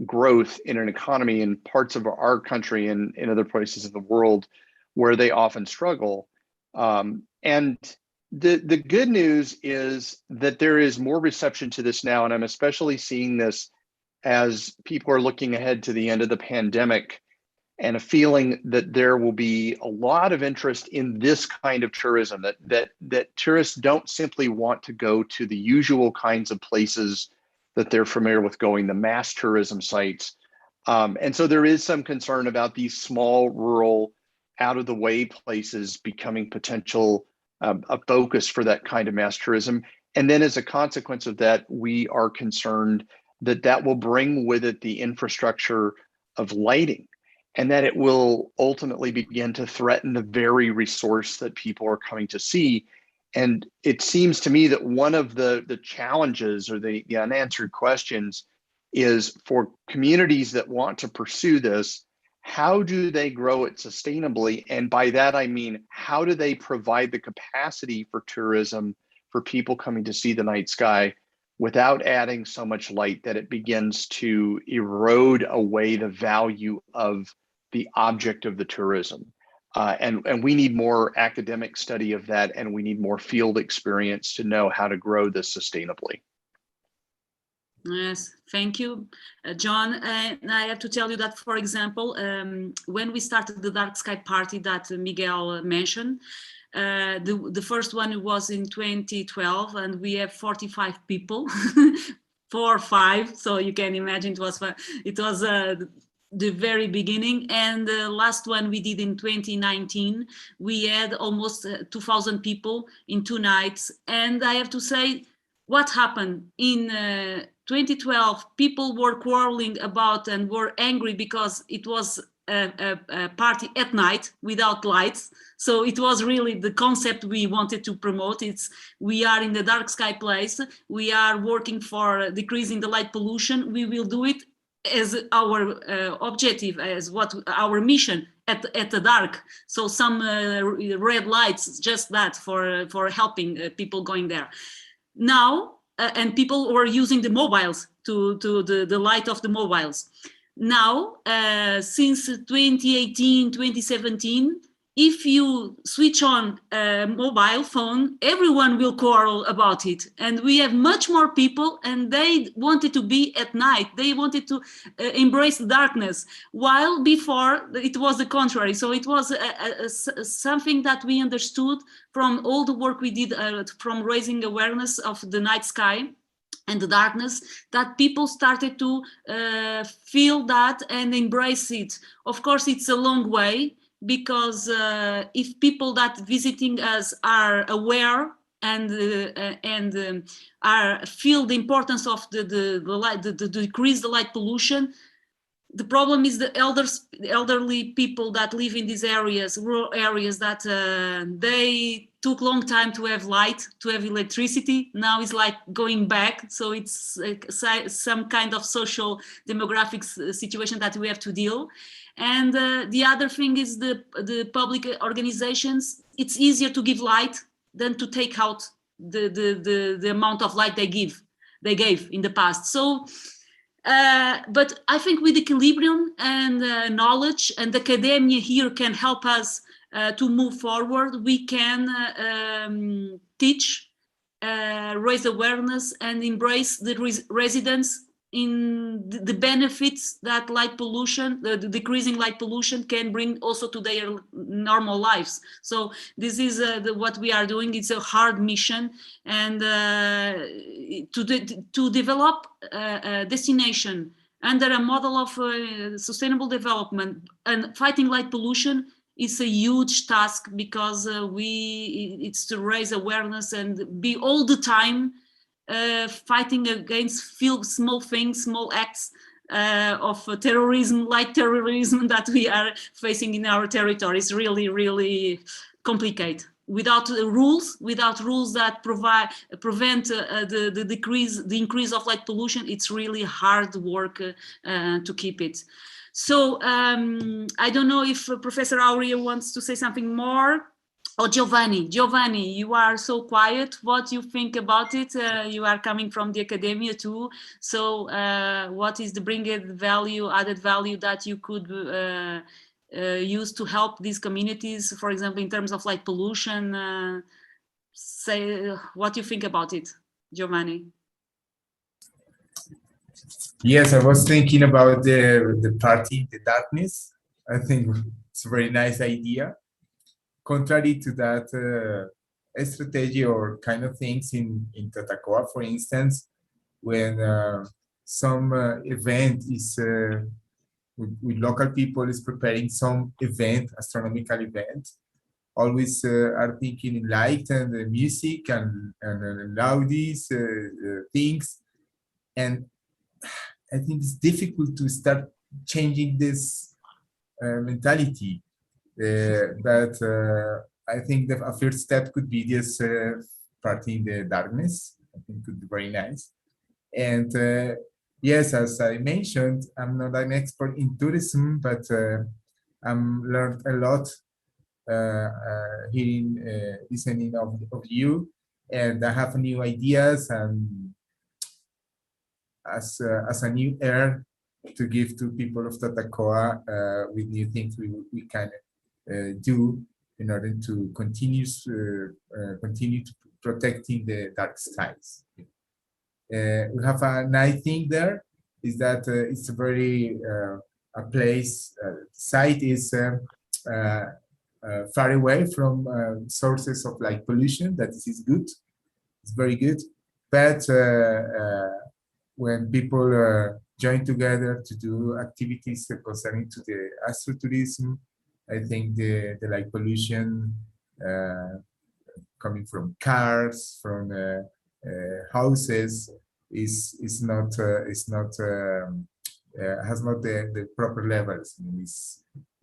growth in an economy in parts of our country and in other places in the world where they often struggle. And the good news is that there is more reception to this now, and I'm especially seeing this as people are looking ahead to the end of the pandemic, and a feeling that there will be a lot of interest in this kind of tourism, that tourists don't simply want to go to the usual kinds of places that they're familiar with going, the mass tourism sites. And so there is some concern about these small, rural, out of the way places becoming potential a focus for that kind of mass tourism. And then as a consequence of that, we are concerned that that will bring with it the infrastructure of lighting, and that it will ultimately begin to threaten the very resource that people are coming to see. And it seems to me that one of the challenges or the unanswered questions is, for communities that want to pursue this, how do they grow it sustainably? And by that, I mean, how do they provide the capacity for tourism, for people coming to see the night sky, without adding so much light that it begins to erode away the value of the object of the tourism? And we need more academic study of that, and we need more field experience to know how to grow this sustainably. Yes, thank you, John. And I have to tell you that, for example, when we started the Dark Sky Party that Miguel mentioned, the first one was in 2012, and we have 45 people, 4 or 5. So you can imagine it was the very beginning. And the last one we did in 2019, we had almost 2,000 people in 2 nights. And I have to say, what happened in 2012, people were quarreling about and were angry because it was a party at night without lights. So it was really the concept we wanted to promote. We are in the dark sky place. We are working for decreasing the light pollution. We will do it as our objective, as what our mission at the dark. So some red lights, just that for helping people going there. Now, and people were using the mobiles to the light of the mobiles. Now, since 2018, 2017, if you switch on a mobile phone, everyone will quarrel about it. And we have much more people, and they wanted to be at night. They wanted to embrace the darkness, while before it was the contrary. So it was something that we understood from all the work we did from raising awareness of the night sky and the darkness, that people started to feel that and embrace it. Of course, it's a long way, because if people that visiting us are aware and are feel the importance of the light, the decrease the light pollution. The problem is the elderly people that live in these areas, rural areas, that they took long time to have light, to have electricity. Now it's like going back. So it's like some kind of social demographic situation that we have to deal. And the other thing is the public organizations. It's easier to give light than to take out the amount of light they gave in the past. So. But I think with equilibrium and knowledge, and academia here can help us to move forward. We can teach, raise awareness, and embrace the residents in the benefits that light pollution, the decreasing light pollution, can bring also to their normal lives. So this is what we are doing. It's a hard mission, and to develop a destination under a model of sustainable development and fighting light pollution is a huge task, because it's to raise awareness and be all the time fighting against small things, small acts of terrorism, light terrorism that we are facing in our territory. It's really, really complicated. Without rules that prevent the increase of light pollution, it's really hard work to keep it. So I don't know if Professor Aurea wants to say something more. Oh, Giovanni, you are so quiet. What do you think about it? You are coming from the academia too. So what is the added value that you could use to help these communities, for example, in terms of light pollution? Say what you think about it, Giovanni. Yes, I was thinking about the party in the darkness. I think it's a very nice idea. Contrary to that strategy or kind of things in Tatacoa, for instance, when some event is with local people is preparing some event, astronomical event, always are thinking in light and music and loudies things, and I think it's difficult to start changing this mentality. But I think a first step could be this party in the darkness. I think it could be very nice. And yes, as I mentioned, I'm not an expert in tourism, but I'm learned a lot hearing, listening of you, and I have new ideas, and as a new air to give to people of Tatacoa with new things we can do in order to continue to protecting the dark skies. We have a nice thing there, is that it's a very a place, site is far away from sources of light pollution. That is good, it's very good. But when people join together to do activities concerning to the astrotourism, I think the light pollution coming from cars, from houses, has not the proper levels. I mean,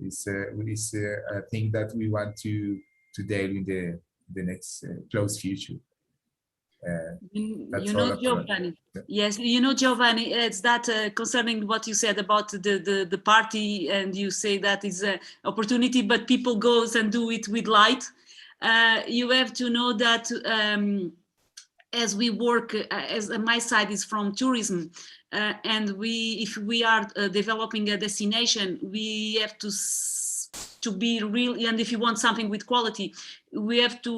it's a thing that we want to deal in the next close future. That's You all know, about Giovanni. it. Yes, you know, Giovanni, it's that concerning what you said about the party, and you say that is an opportunity, but people goes and do it with light. You have to know that as we work, as my side is from tourism, and if we are developing a destination, we have to be real, and if you want something with quality, we have to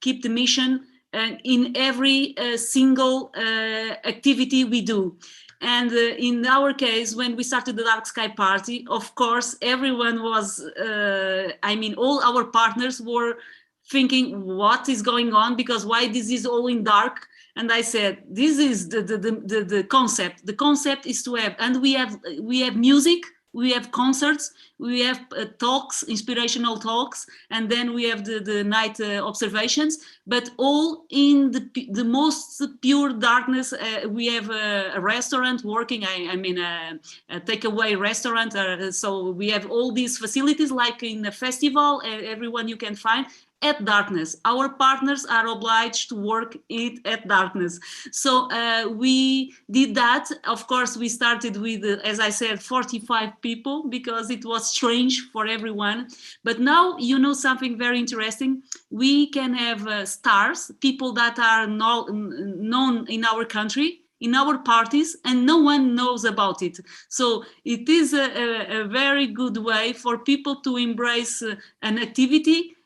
keep the mission in every single activity we do. And in our case, when we started the Dark Sky Party, of course, everyone was, I mean, all our partners were thinking, what is going on? Because why this is all in dark? And I said, this is the concept. The concept is to have, and we have music, we have concerts, we have talks, inspirational talks, and then we have the night observations, but all in the most pure darkness. We have a restaurant working, I mean a takeaway restaurant, so we have all these facilities like in a festival, everyone you can find, at darkness. Our partners are obliged to work it at darkness. So we did that. Of course, we started with, as I said, 45 people because it was strange for everyone. But now, you know, something very interesting. We can have stars, people that are known in our country, in our parties, and no one knows about it. So it is a very good way for people to embrace an activity.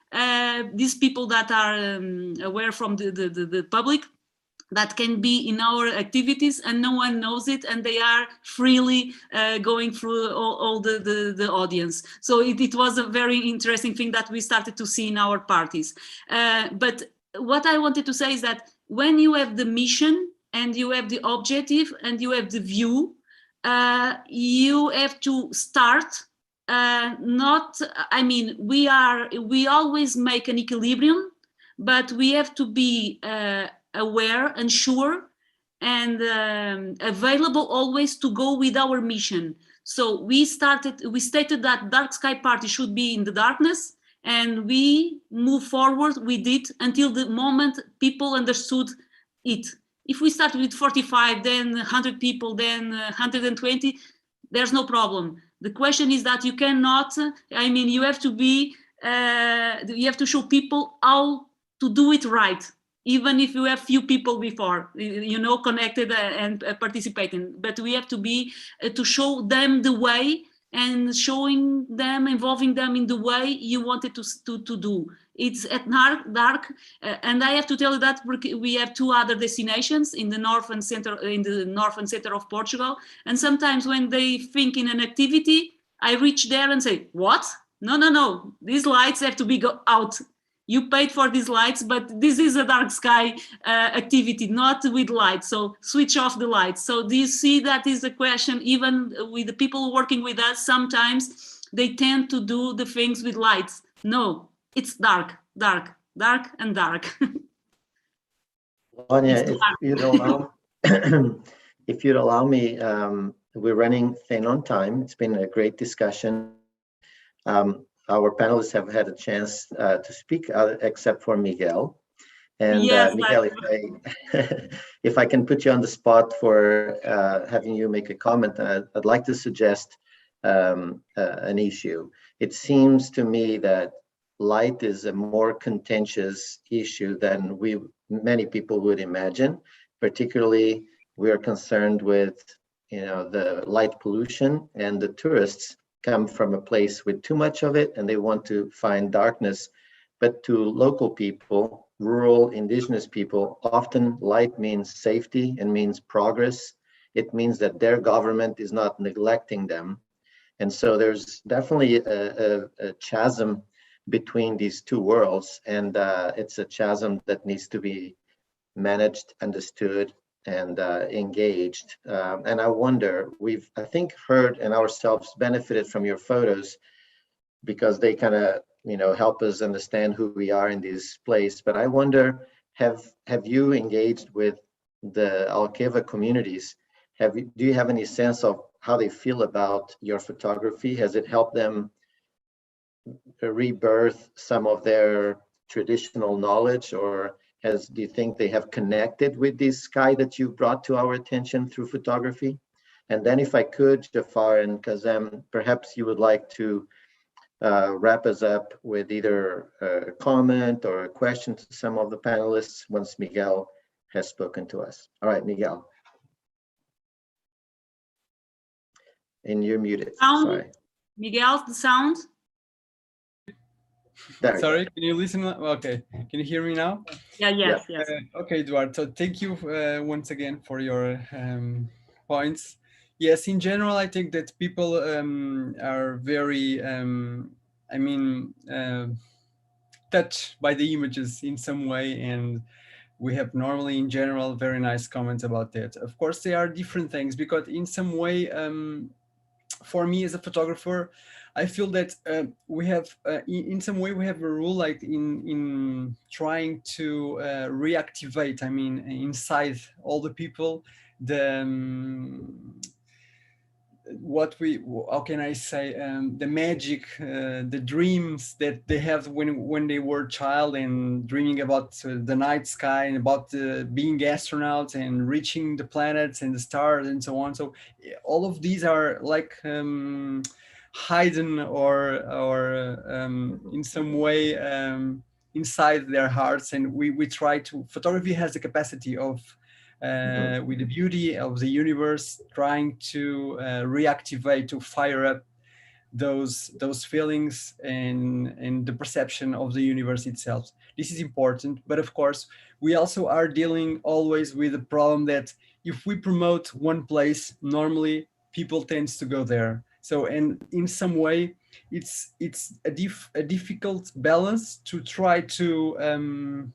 These people that are aware from the public, that can be in our activities and no one knows it, and they are freely going through all the audience. So it was a very interesting thing that we started to see in our parties. But what I wanted to say is that when you have the mission and you have the objective and you have the view, you have to start. I mean, we always make an equilibrium, but we have to be aware and sure and available always to go with our mission. So we stated that Dark Sky Party should be in the darkness, and we move forward with it until the moment people understood it. If we start with 45, then 100 people, then 120, there's no problem. The question is that you cannot, I mean, you have to be, you have to show people how to do it right, even if you have few people before, you know, connected and participating. But we have to be, to show them the way and showing them, involving them in the way you wanted to do. It's at dark, and I have to tell you that we have two other destinations in the north and center of Portugal. And sometimes when they think in an activity, I reach there and say, "What? No! These lights have to be out. You paid for these lights, but this is a dark sky activity, not with lights. So switch off the lights." So do you see that is a question? Even with the people working with us, sometimes they tend to do the things with lights. No. It's dark. Vanya, if you'd allow me, we're running thin on time. It's been a great discussion. Our panelists have had a chance to speak, except for Miguel. And yes, Miguel, if I can put you on the spot for having you make a comment, I'd like to suggest an issue. It seems to me that light is a more contentious issue than many people would imagine. Particularly, we are concerned with, you know, the light pollution, and the tourists come from a place with too much of it and they want to find darkness. But to local people, rural indigenous people, often light means safety and means progress. It means that their government is not neglecting them. And so there's definitely a chasm between these two worlds, and it's a chasm that needs to be managed, understood, and engaged. And I wonder, I think, heard and ourselves benefited from your photos because they kind of, you know, help us understand who we are in this place. But I wonder, have you engaged with the Alqaeda communities? Do you have any sense of how they feel about your photography? Has it helped them rebirth some of their traditional knowledge, or do you think they have connected with this sky that you brought to our attention through photography? And then if I could, Jafar and Kazem, perhaps you would like to wrap us up with either a comment or a question to some of the panelists once Miguel has spoken to us. All right, Miguel. And you're muted, sorry. Miguel, the sound? Sorry, can you listen? Okay, can you hear me now? Yeah, yes. Okay, Eduardo, so thank you once again for your points. Yes, in general, I think that people are very, touched by the images in some way, and we have normally, in general, very nice comments about that. Of course, there are different things, because in some way, for me as a photographer, I feel that we have, in some way, we have a rule like in trying to reactivate, inside all the people, how can I say, the magic, the dreams that they have when they were a child, and dreaming about the night sky and about being astronauts and reaching the planets and the stars and so on. So all of these are like hidden or in some way inside their hearts, and we try to, photography has the capacity of with the beauty of the universe, trying to reactivate, to fire up those feelings and the perception of the universe itself. This is important, but of course, we also are dealing always with the problem that if we promote one place, normally people tends to go there. So, and in some way, it's a difficult balance to try to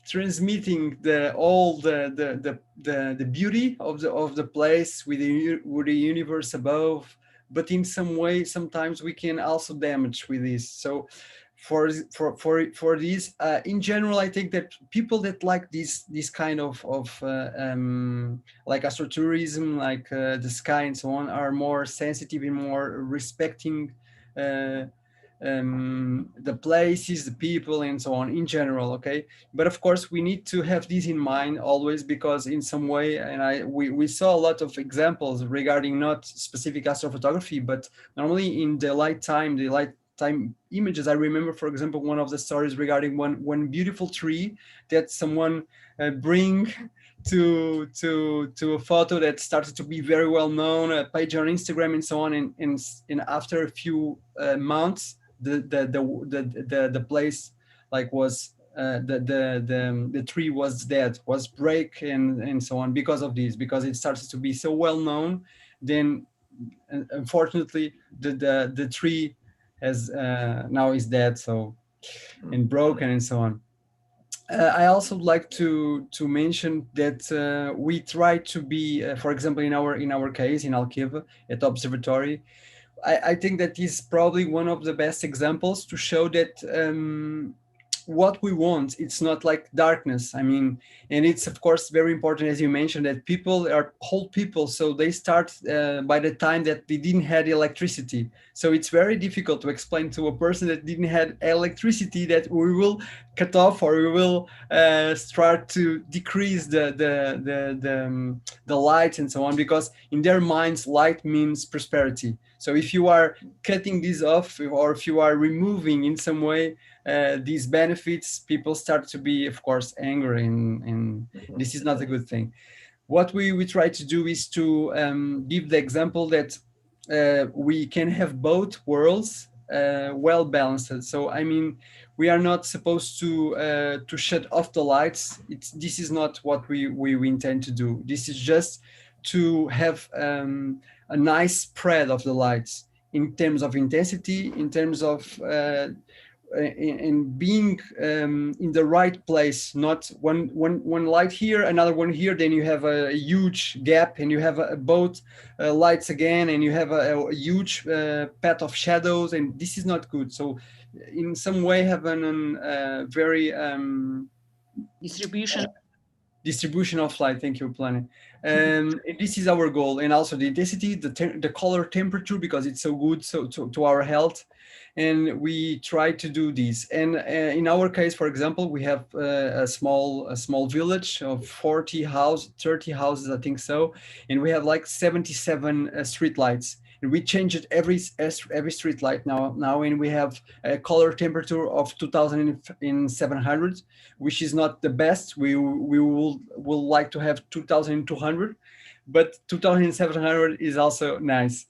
transmitting all the beauty of the place with the universe above, but in some way sometimes we can also damage with this. So for this, in general, I think that people that like this kind of like astrotourism, like the sky and so on, are more sensitive and more respecting the places, the people, and so on in general. Okay, but of course we need to have this in mind always, because in some way, and we saw a lot of examples regarding not specific astrophotography, but normally in the light time images. I remember, for example, one of the stories regarding one beautiful tree that someone bring to a photo that started to be very well known, a page on Instagram and so on, and after a few months, the place like was the tree was dead, was break and so on, because of this, because it started to be so well known. Then unfortunately the tree has now is dead, so, and broken and so on. I also like to mention that we try to be, for example, in our case in Alqaeda at the observatory, I think that is probably one of the best examples to show that what we want, it's not like darkness. And it's of course very important, as you mentioned, that people are whole people, so they start by the time that they didn't have electricity. So it's very difficult to explain to a person that didn't have electricity that we will cut off, or we will start to decrease the light and so on, because in their minds light means prosperity. So if you are cutting this off, or if you are removing in some way these benefits, people start to be, of course, angry, and this is not a good thing. What we try to do is to give the example that we can have both worlds well balanced. So we are not supposed to shut off the lights. This is not what we intend to do. This is just to have a nice spread of the lights in terms of intensity, in terms of in being in the right place, not one light here, another one here, then you have a huge gap, and you have both lights again, and you have a huge path of shadows, and this is not good. So in some way have a very distribution. distribution of light. Thank you, Plane. And this is our goal, and also the intensity, the color temperature, because it's so good to our health, and we try to do this. And in our case, for example, we have a small village of 30 houses, I think so, and we have like 77 street lights. And we change it every street light now, and we have a color temperature of 2,700, which is not the best. We will like to have 2,200, but 2,700 is also nice.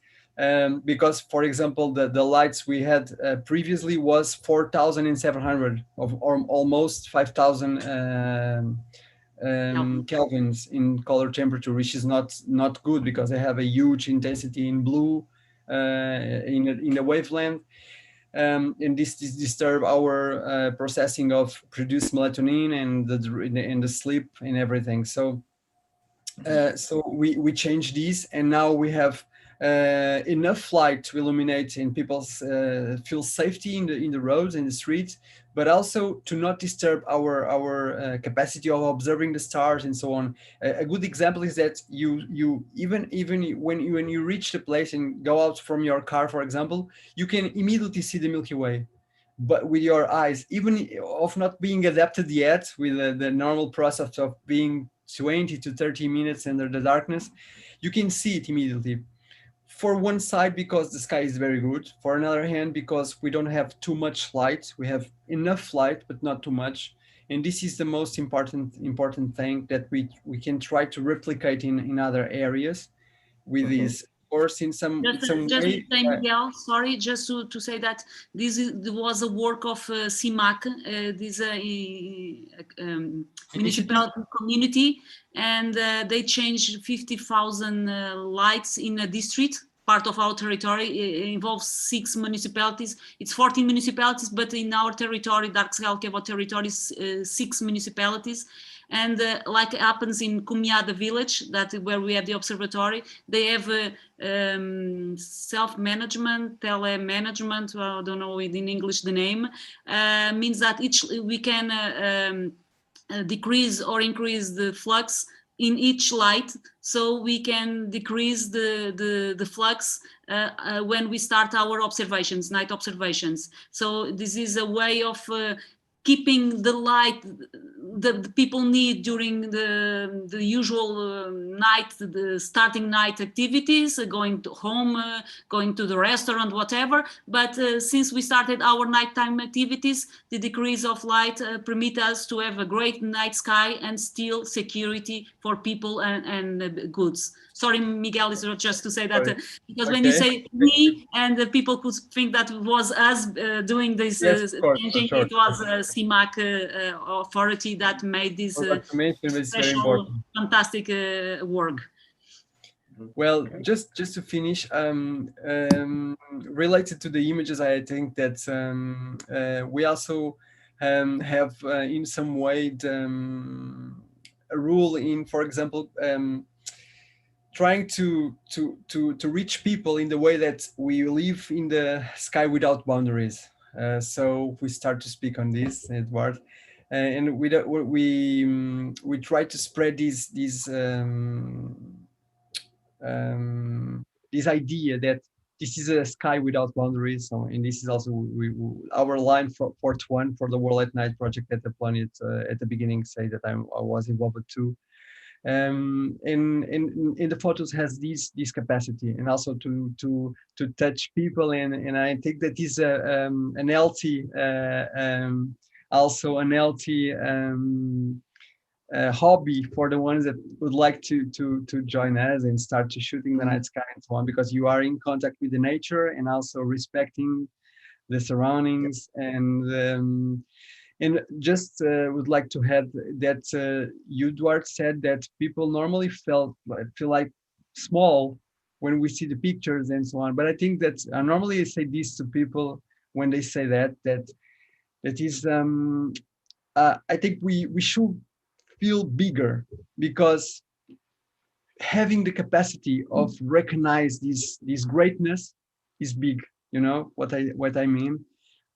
Because, for example, the lights we had previously was 4,700 or almost 5,000 kelvins in color temperature, which is not good because they have a huge intensity in blue in the wavelength, and this disturb our processing of produced melatonin and the sleep and everything. So we changed these, and now we have enough light to illuminate and people feel safety in the roads and the streets, but also to not disturb our capacity of observing the stars and so on. A good example is that you even when you reach the place and go out from your car, for example, you can immediately see the Milky Way, but with your eyes, even of not being adapted yet with the normal process of being 20 to 30 minutes under the darkness, you can see it immediately. For one side, because the sky is very good. For another hand, because we don't have too much light. We have enough light, but not too much. And this is the most important thing that we can try to replicate in other areas with this. Of course, in some way. Miguel, sorry, just to say that was a work of CIMAC, this municipality community, and they changed 50,000 lights in a district, part of our territory. It involves 6 municipalities. It's 14 municipalities, but in our territory, Dark Sky Alqaeda territory, 6 municipalities. And like it happens in Cumiada village, where we have the observatory, they have self-management, tele-management, well, I don't know in English the name, means that we can decrease or increase the flux in each light, so we can decrease the flux when we start our observations, night observations. So this is a way of keeping the light the people need during the usual the starting night activities, going to home, going to the restaurant, whatever. But since we started our nighttime activities, the decrease of light permit us to have a great night sky and still security for people and goods. Sorry, Miguel, it's just to say that because when you say we, and the people could think that it was us doing this, changing, it was CIMAC authority that made this special, fantastic work. Well, just to finish, related to the images, I think that we also have in some way a rule in, for example, trying to reach people in the way that we live in the sky without boundaries. So we start to speak on this, Edward, and we try to spread this idea that this is a sky without boundaries. So, and this is also our line for '1 for the World at Night project at the Planet at the beginning. Say that I was involved too. And the photos has this capacity, and also to touch people, and I think that is an healthy also an healthy hobby for the ones that would like to join us and start to shooting the night sky and so on, because you are in contact with the nature and also respecting the surroundings. And just would like to add that Eduard said that people normally feel like small when we see the pictures and so on. But I think that I normally say this to people when they say that is, I think we should feel bigger, because having the capacity of recognize this greatness is big. You know what I mean?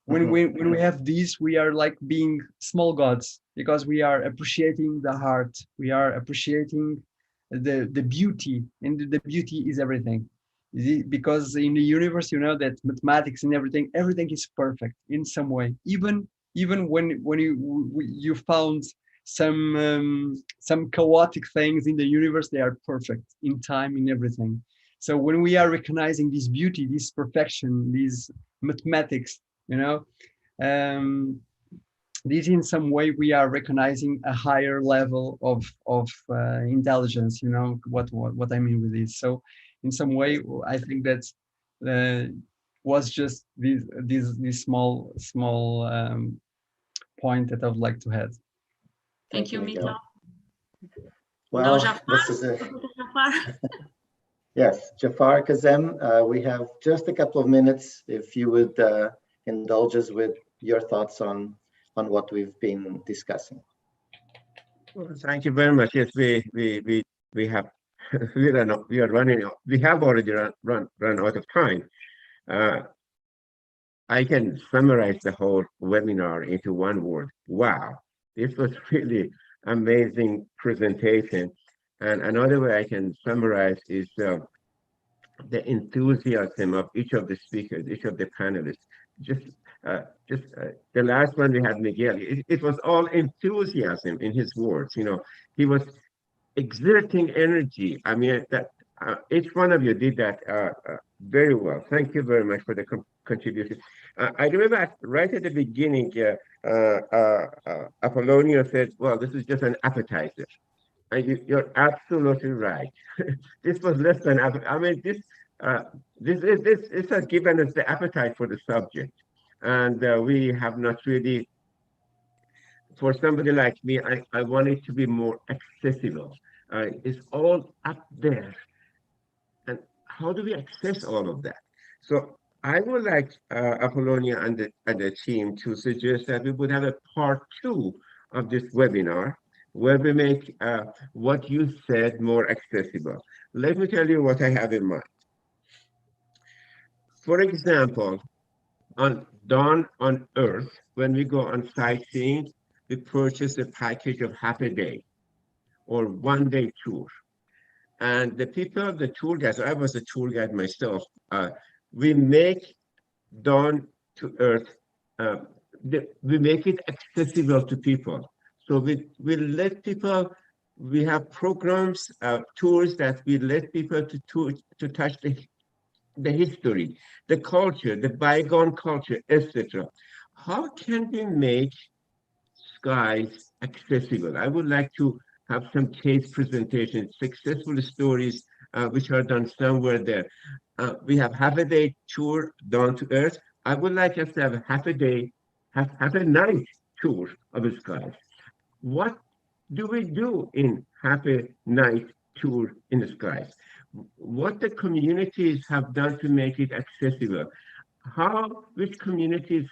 when we have this, we are like being small gods, because we are appreciating the heart, we are appreciating the beauty, and the beauty is everything. Because in the universe, you know that mathematics and everything is perfect in some way. Even when you found some chaotic things in the universe, they are perfect in time, in everything. So when we are recognizing this beauty, this perfection, these mathematics, you know, this in some way we are recognizing a higher level of intelligence. You know what I mean with this. So in some way, I think that was just this small point that I would like to add. Thank you, Miguel. Well, Now, this is Jafar. Yes, Jafar Kazem, we have just a couple of minutes if you would indulge us with your thoughts on what we've been discussing. Well, thank you very much. Yes, we have we are running. We have already run out of time. I can summarize the whole webinar into one word. Wow, this was really amazing presentation. And another way I can summarize is the enthusiasm of each of the speakers, each of the panelists. Just the last one we had, Miguel. It was all enthusiasm in his words. You know, he was exerting energy. I mean, that each one of you did that very well. Thank you very much for the contribution. I remember right at the beginning, Apollonia said, "Well, this is just an appetizer." And you're absolutely right. This was less than I mean, this has given us the appetite for the subject, and we have not really. For somebody like me, I want it to be more accessible. It's all up there, and how do we access all of that? So I would like Apollonia and the team to suggest that we would have a part 2 of this webinar, where we make what you said more accessible. Let me tell you what I have in mind. For example, on Dawn on Earth, when we go on sightseeing, we purchase a package of half a day or 1-day tour. And the people, the tour guides, I was a tour guide myself, we make Dawn to Earth, we make it accessible to people. So we let people, we have programs, tours that we let people to touch the history, the culture, the bygone culture, etc. How can we make skies accessible? I would like to have some case presentations, successful stories which are done somewhere there. We have half a day tour Down to Earth. I would like us to have half a day, half a night tour of the skies. What do we do in half a night tour in the skies? What the communities have done to make it accessible? Which communities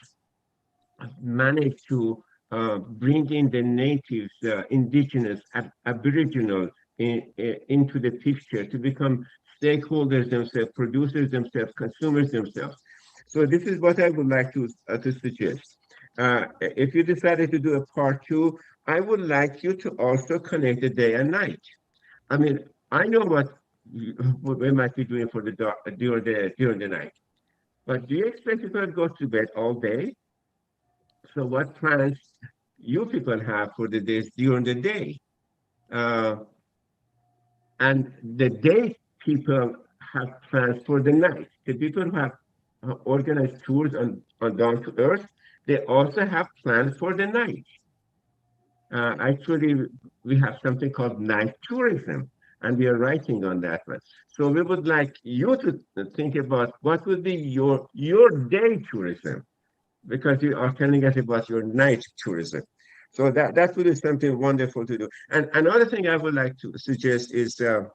managed to bring in the natives, indigenous, aboriginal into the picture to become stakeholders themselves, producers themselves, consumers themselves. So this is what I would like to suggest. If you decided to do a part 2, I would like you to also connect the day and night. I mean, I know what we might be doing for during the night, but do you expect people to go to bed all day? So what plans you people have for the days during the day? And the day people have plans for the night. The people who have organized tours on Down to Earth, they also have plans for the night. Actually, we have something called night tourism, and we are writing on that one. So we would like you to think about what would be your day tourism, because you are telling us about your night tourism. So that would be something wonderful to do. And another thing I would like to suggest is the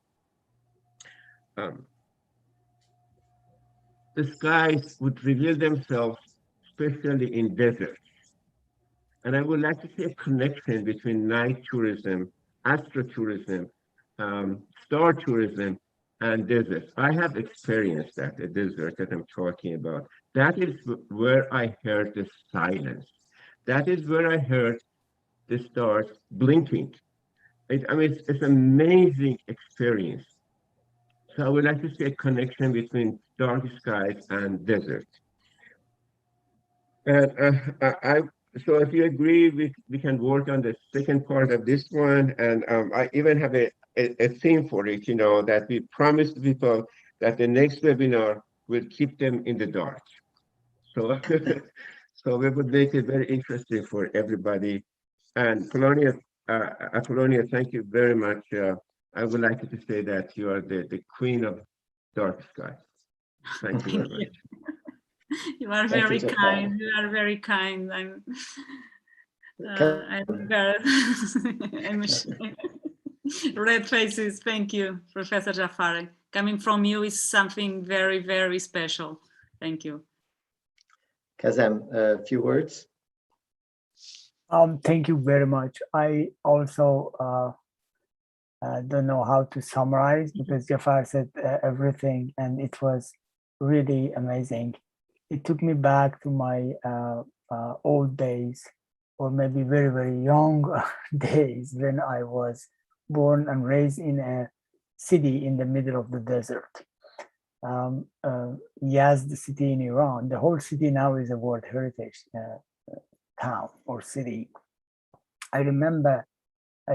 skies would reveal themselves, especially in deserts. And I would like to see a connection between night tourism, astrotourism, star tourism, and desert. I have experienced that, the desert that I'm talking about. That is where I heard the silence. That is where I heard the stars blinking. I mean, it's an amazing experience. So I would like to see a connection between dark skies and desert. And so if you agree, we can work on the second part of this one. And I even have a theme for it, that we promised people that the next webinar will keep them in the dark. So, so we would make it very interesting for everybody. And Apollonia, thank you very much. I would like to say that you are the queen of dark sky. Thank you very much. You are very kind. You are very kind. I'm red faces. Thank you, Professor Jafari. Coming from you is something very, very special. Thank you. Kazem, a few words. Thank you very much. I also don't know how to summarize because Jafar said everything, and it was really amazing. It took me back to my old days, or maybe very, very young days when I was born and raised in a city in the middle of the desert. Yazd, the city in Iran, the whole city now is a World Heritage town or city. I remember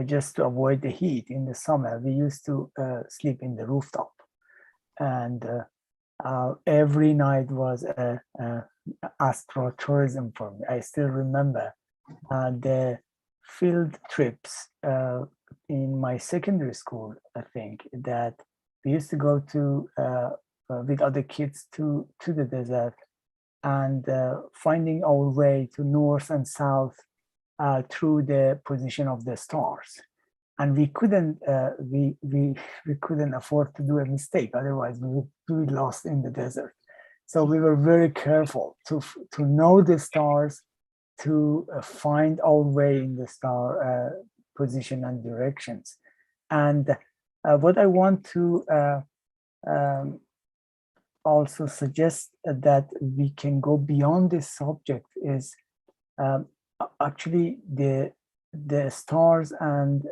just to avoid the heat in the summer, we used to sleep in the rooftop, and every night was astrotourism for me. I still remember the field trips in my secondary school, I think, that we used to go to with other kids to the desert and finding our way to north and south through the position of the stars. And we couldn't we couldn't afford to do a mistake, otherwise we would be lost in the desert. So we were very careful to know the stars, to find our way in the star position and directions. And what I want to also suggest that we can go beyond this subject is actually the stars and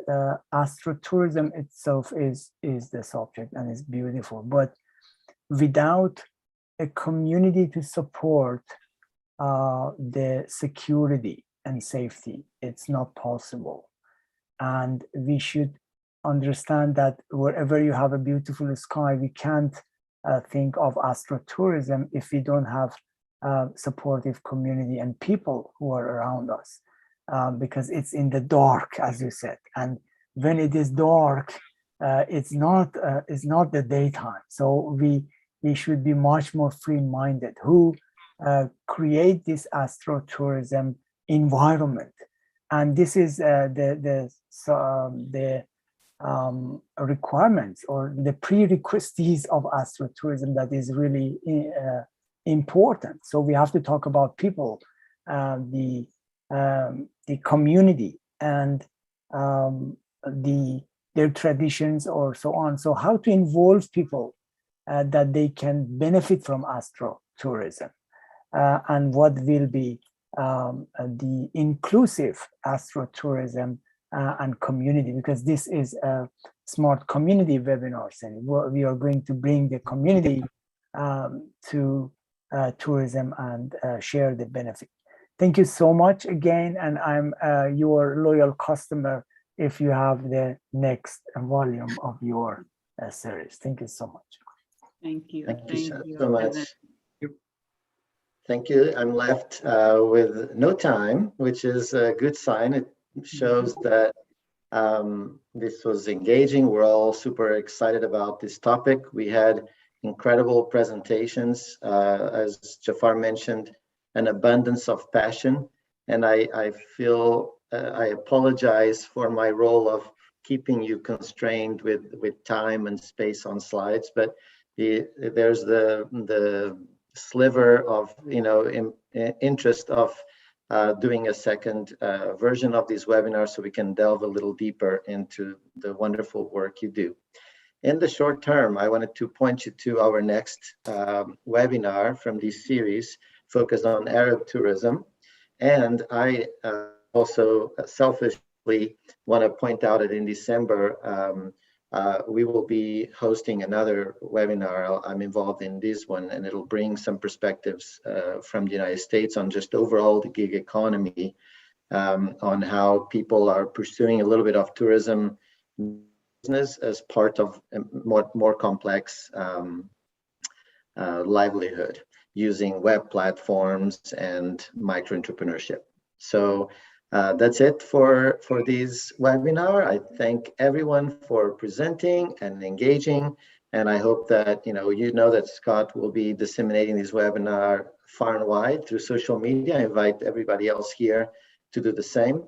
astrotourism itself is the subject and is beautiful, but without a community to support the security and safety, it's not possible. And we should understand that wherever you have a beautiful sky, we can't think of astrotourism if we don't have supportive community and people who are around us, because it's in the dark, as you said. And when it is dark, it's not the daytime. So we should be much more free-minded who create this astrotourism environment. And this is the requirements or the prerequisites of astrotourism that is really important. So we have to talk about people, the community, and their traditions or so on. So how to involve people that they can benefit from astrotourism, and what will be the inclusive astrotourism and community, because this is a smart community webinar, and we are going to bring the community to tourism and share the benefit. Thank you so much again, and I'm your loyal customer if you have the next volume of your series. Thank you so much. Thank you. Thank you so much. Thank you. I'm left with no time, which is a good sign. It shows that this was engaging. We're all super excited about this topic. We had incredible presentations, as Jafar mentioned, an abundance of passion. And I feel I apologize for my role of keeping you constrained with time and space on slides, but there's the sliver of interest of doing a second version of these webinars so we can delve a little deeper into the wonderful work you do. in the short term, I wanted to point you to our next webinar from this series focused on Arab tourism. And I also selfishly want to point out that in December, we will be hosting another webinar. I'm involved in this one, and it'll bring some perspectives from the United States on just overall the gig economy, on how people are pursuing a little bit of tourism business as part of a more complex livelihood using web platforms and micro-entrepreneurship. So that's it for this webinar. I thank everyone for presenting and engaging, and I hope that you know that Scott will be disseminating this webinar far and wide through social media. I invite everybody else here to do the same,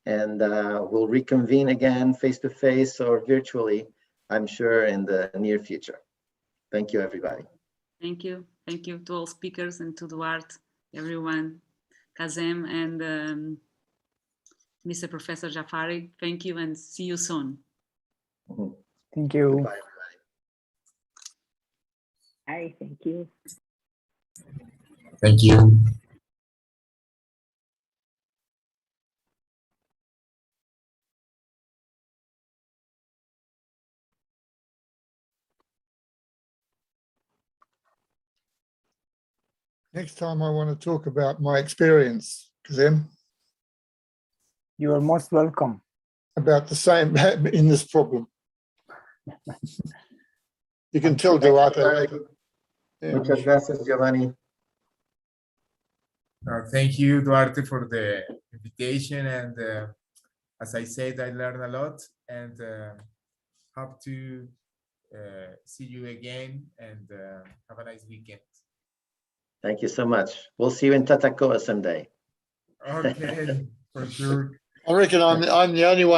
and we'll reconvene again face-to-face or virtually, I'm sure, in the near future. Thank you, everybody. Thank you to all speakers and to Duarte, everyone, Kazem and Mr. Professor Jafari. Thank you and see you soon. Thank you. Goodbye, everybody. Hi, thank you. Thank you. Next time I want to talk about my experience, Kazem. You are most welcome. About the same in this problem. You can tell Duarte. Muchas gracias, Giovanni. Thank you, Duarte, for the invitation. And as I said, I learned a lot, and hope to see you again, and have a nice weekend. Thank you so much. We'll see you in Tatacoa someday. Okay, for sure. I reckon I'm the only one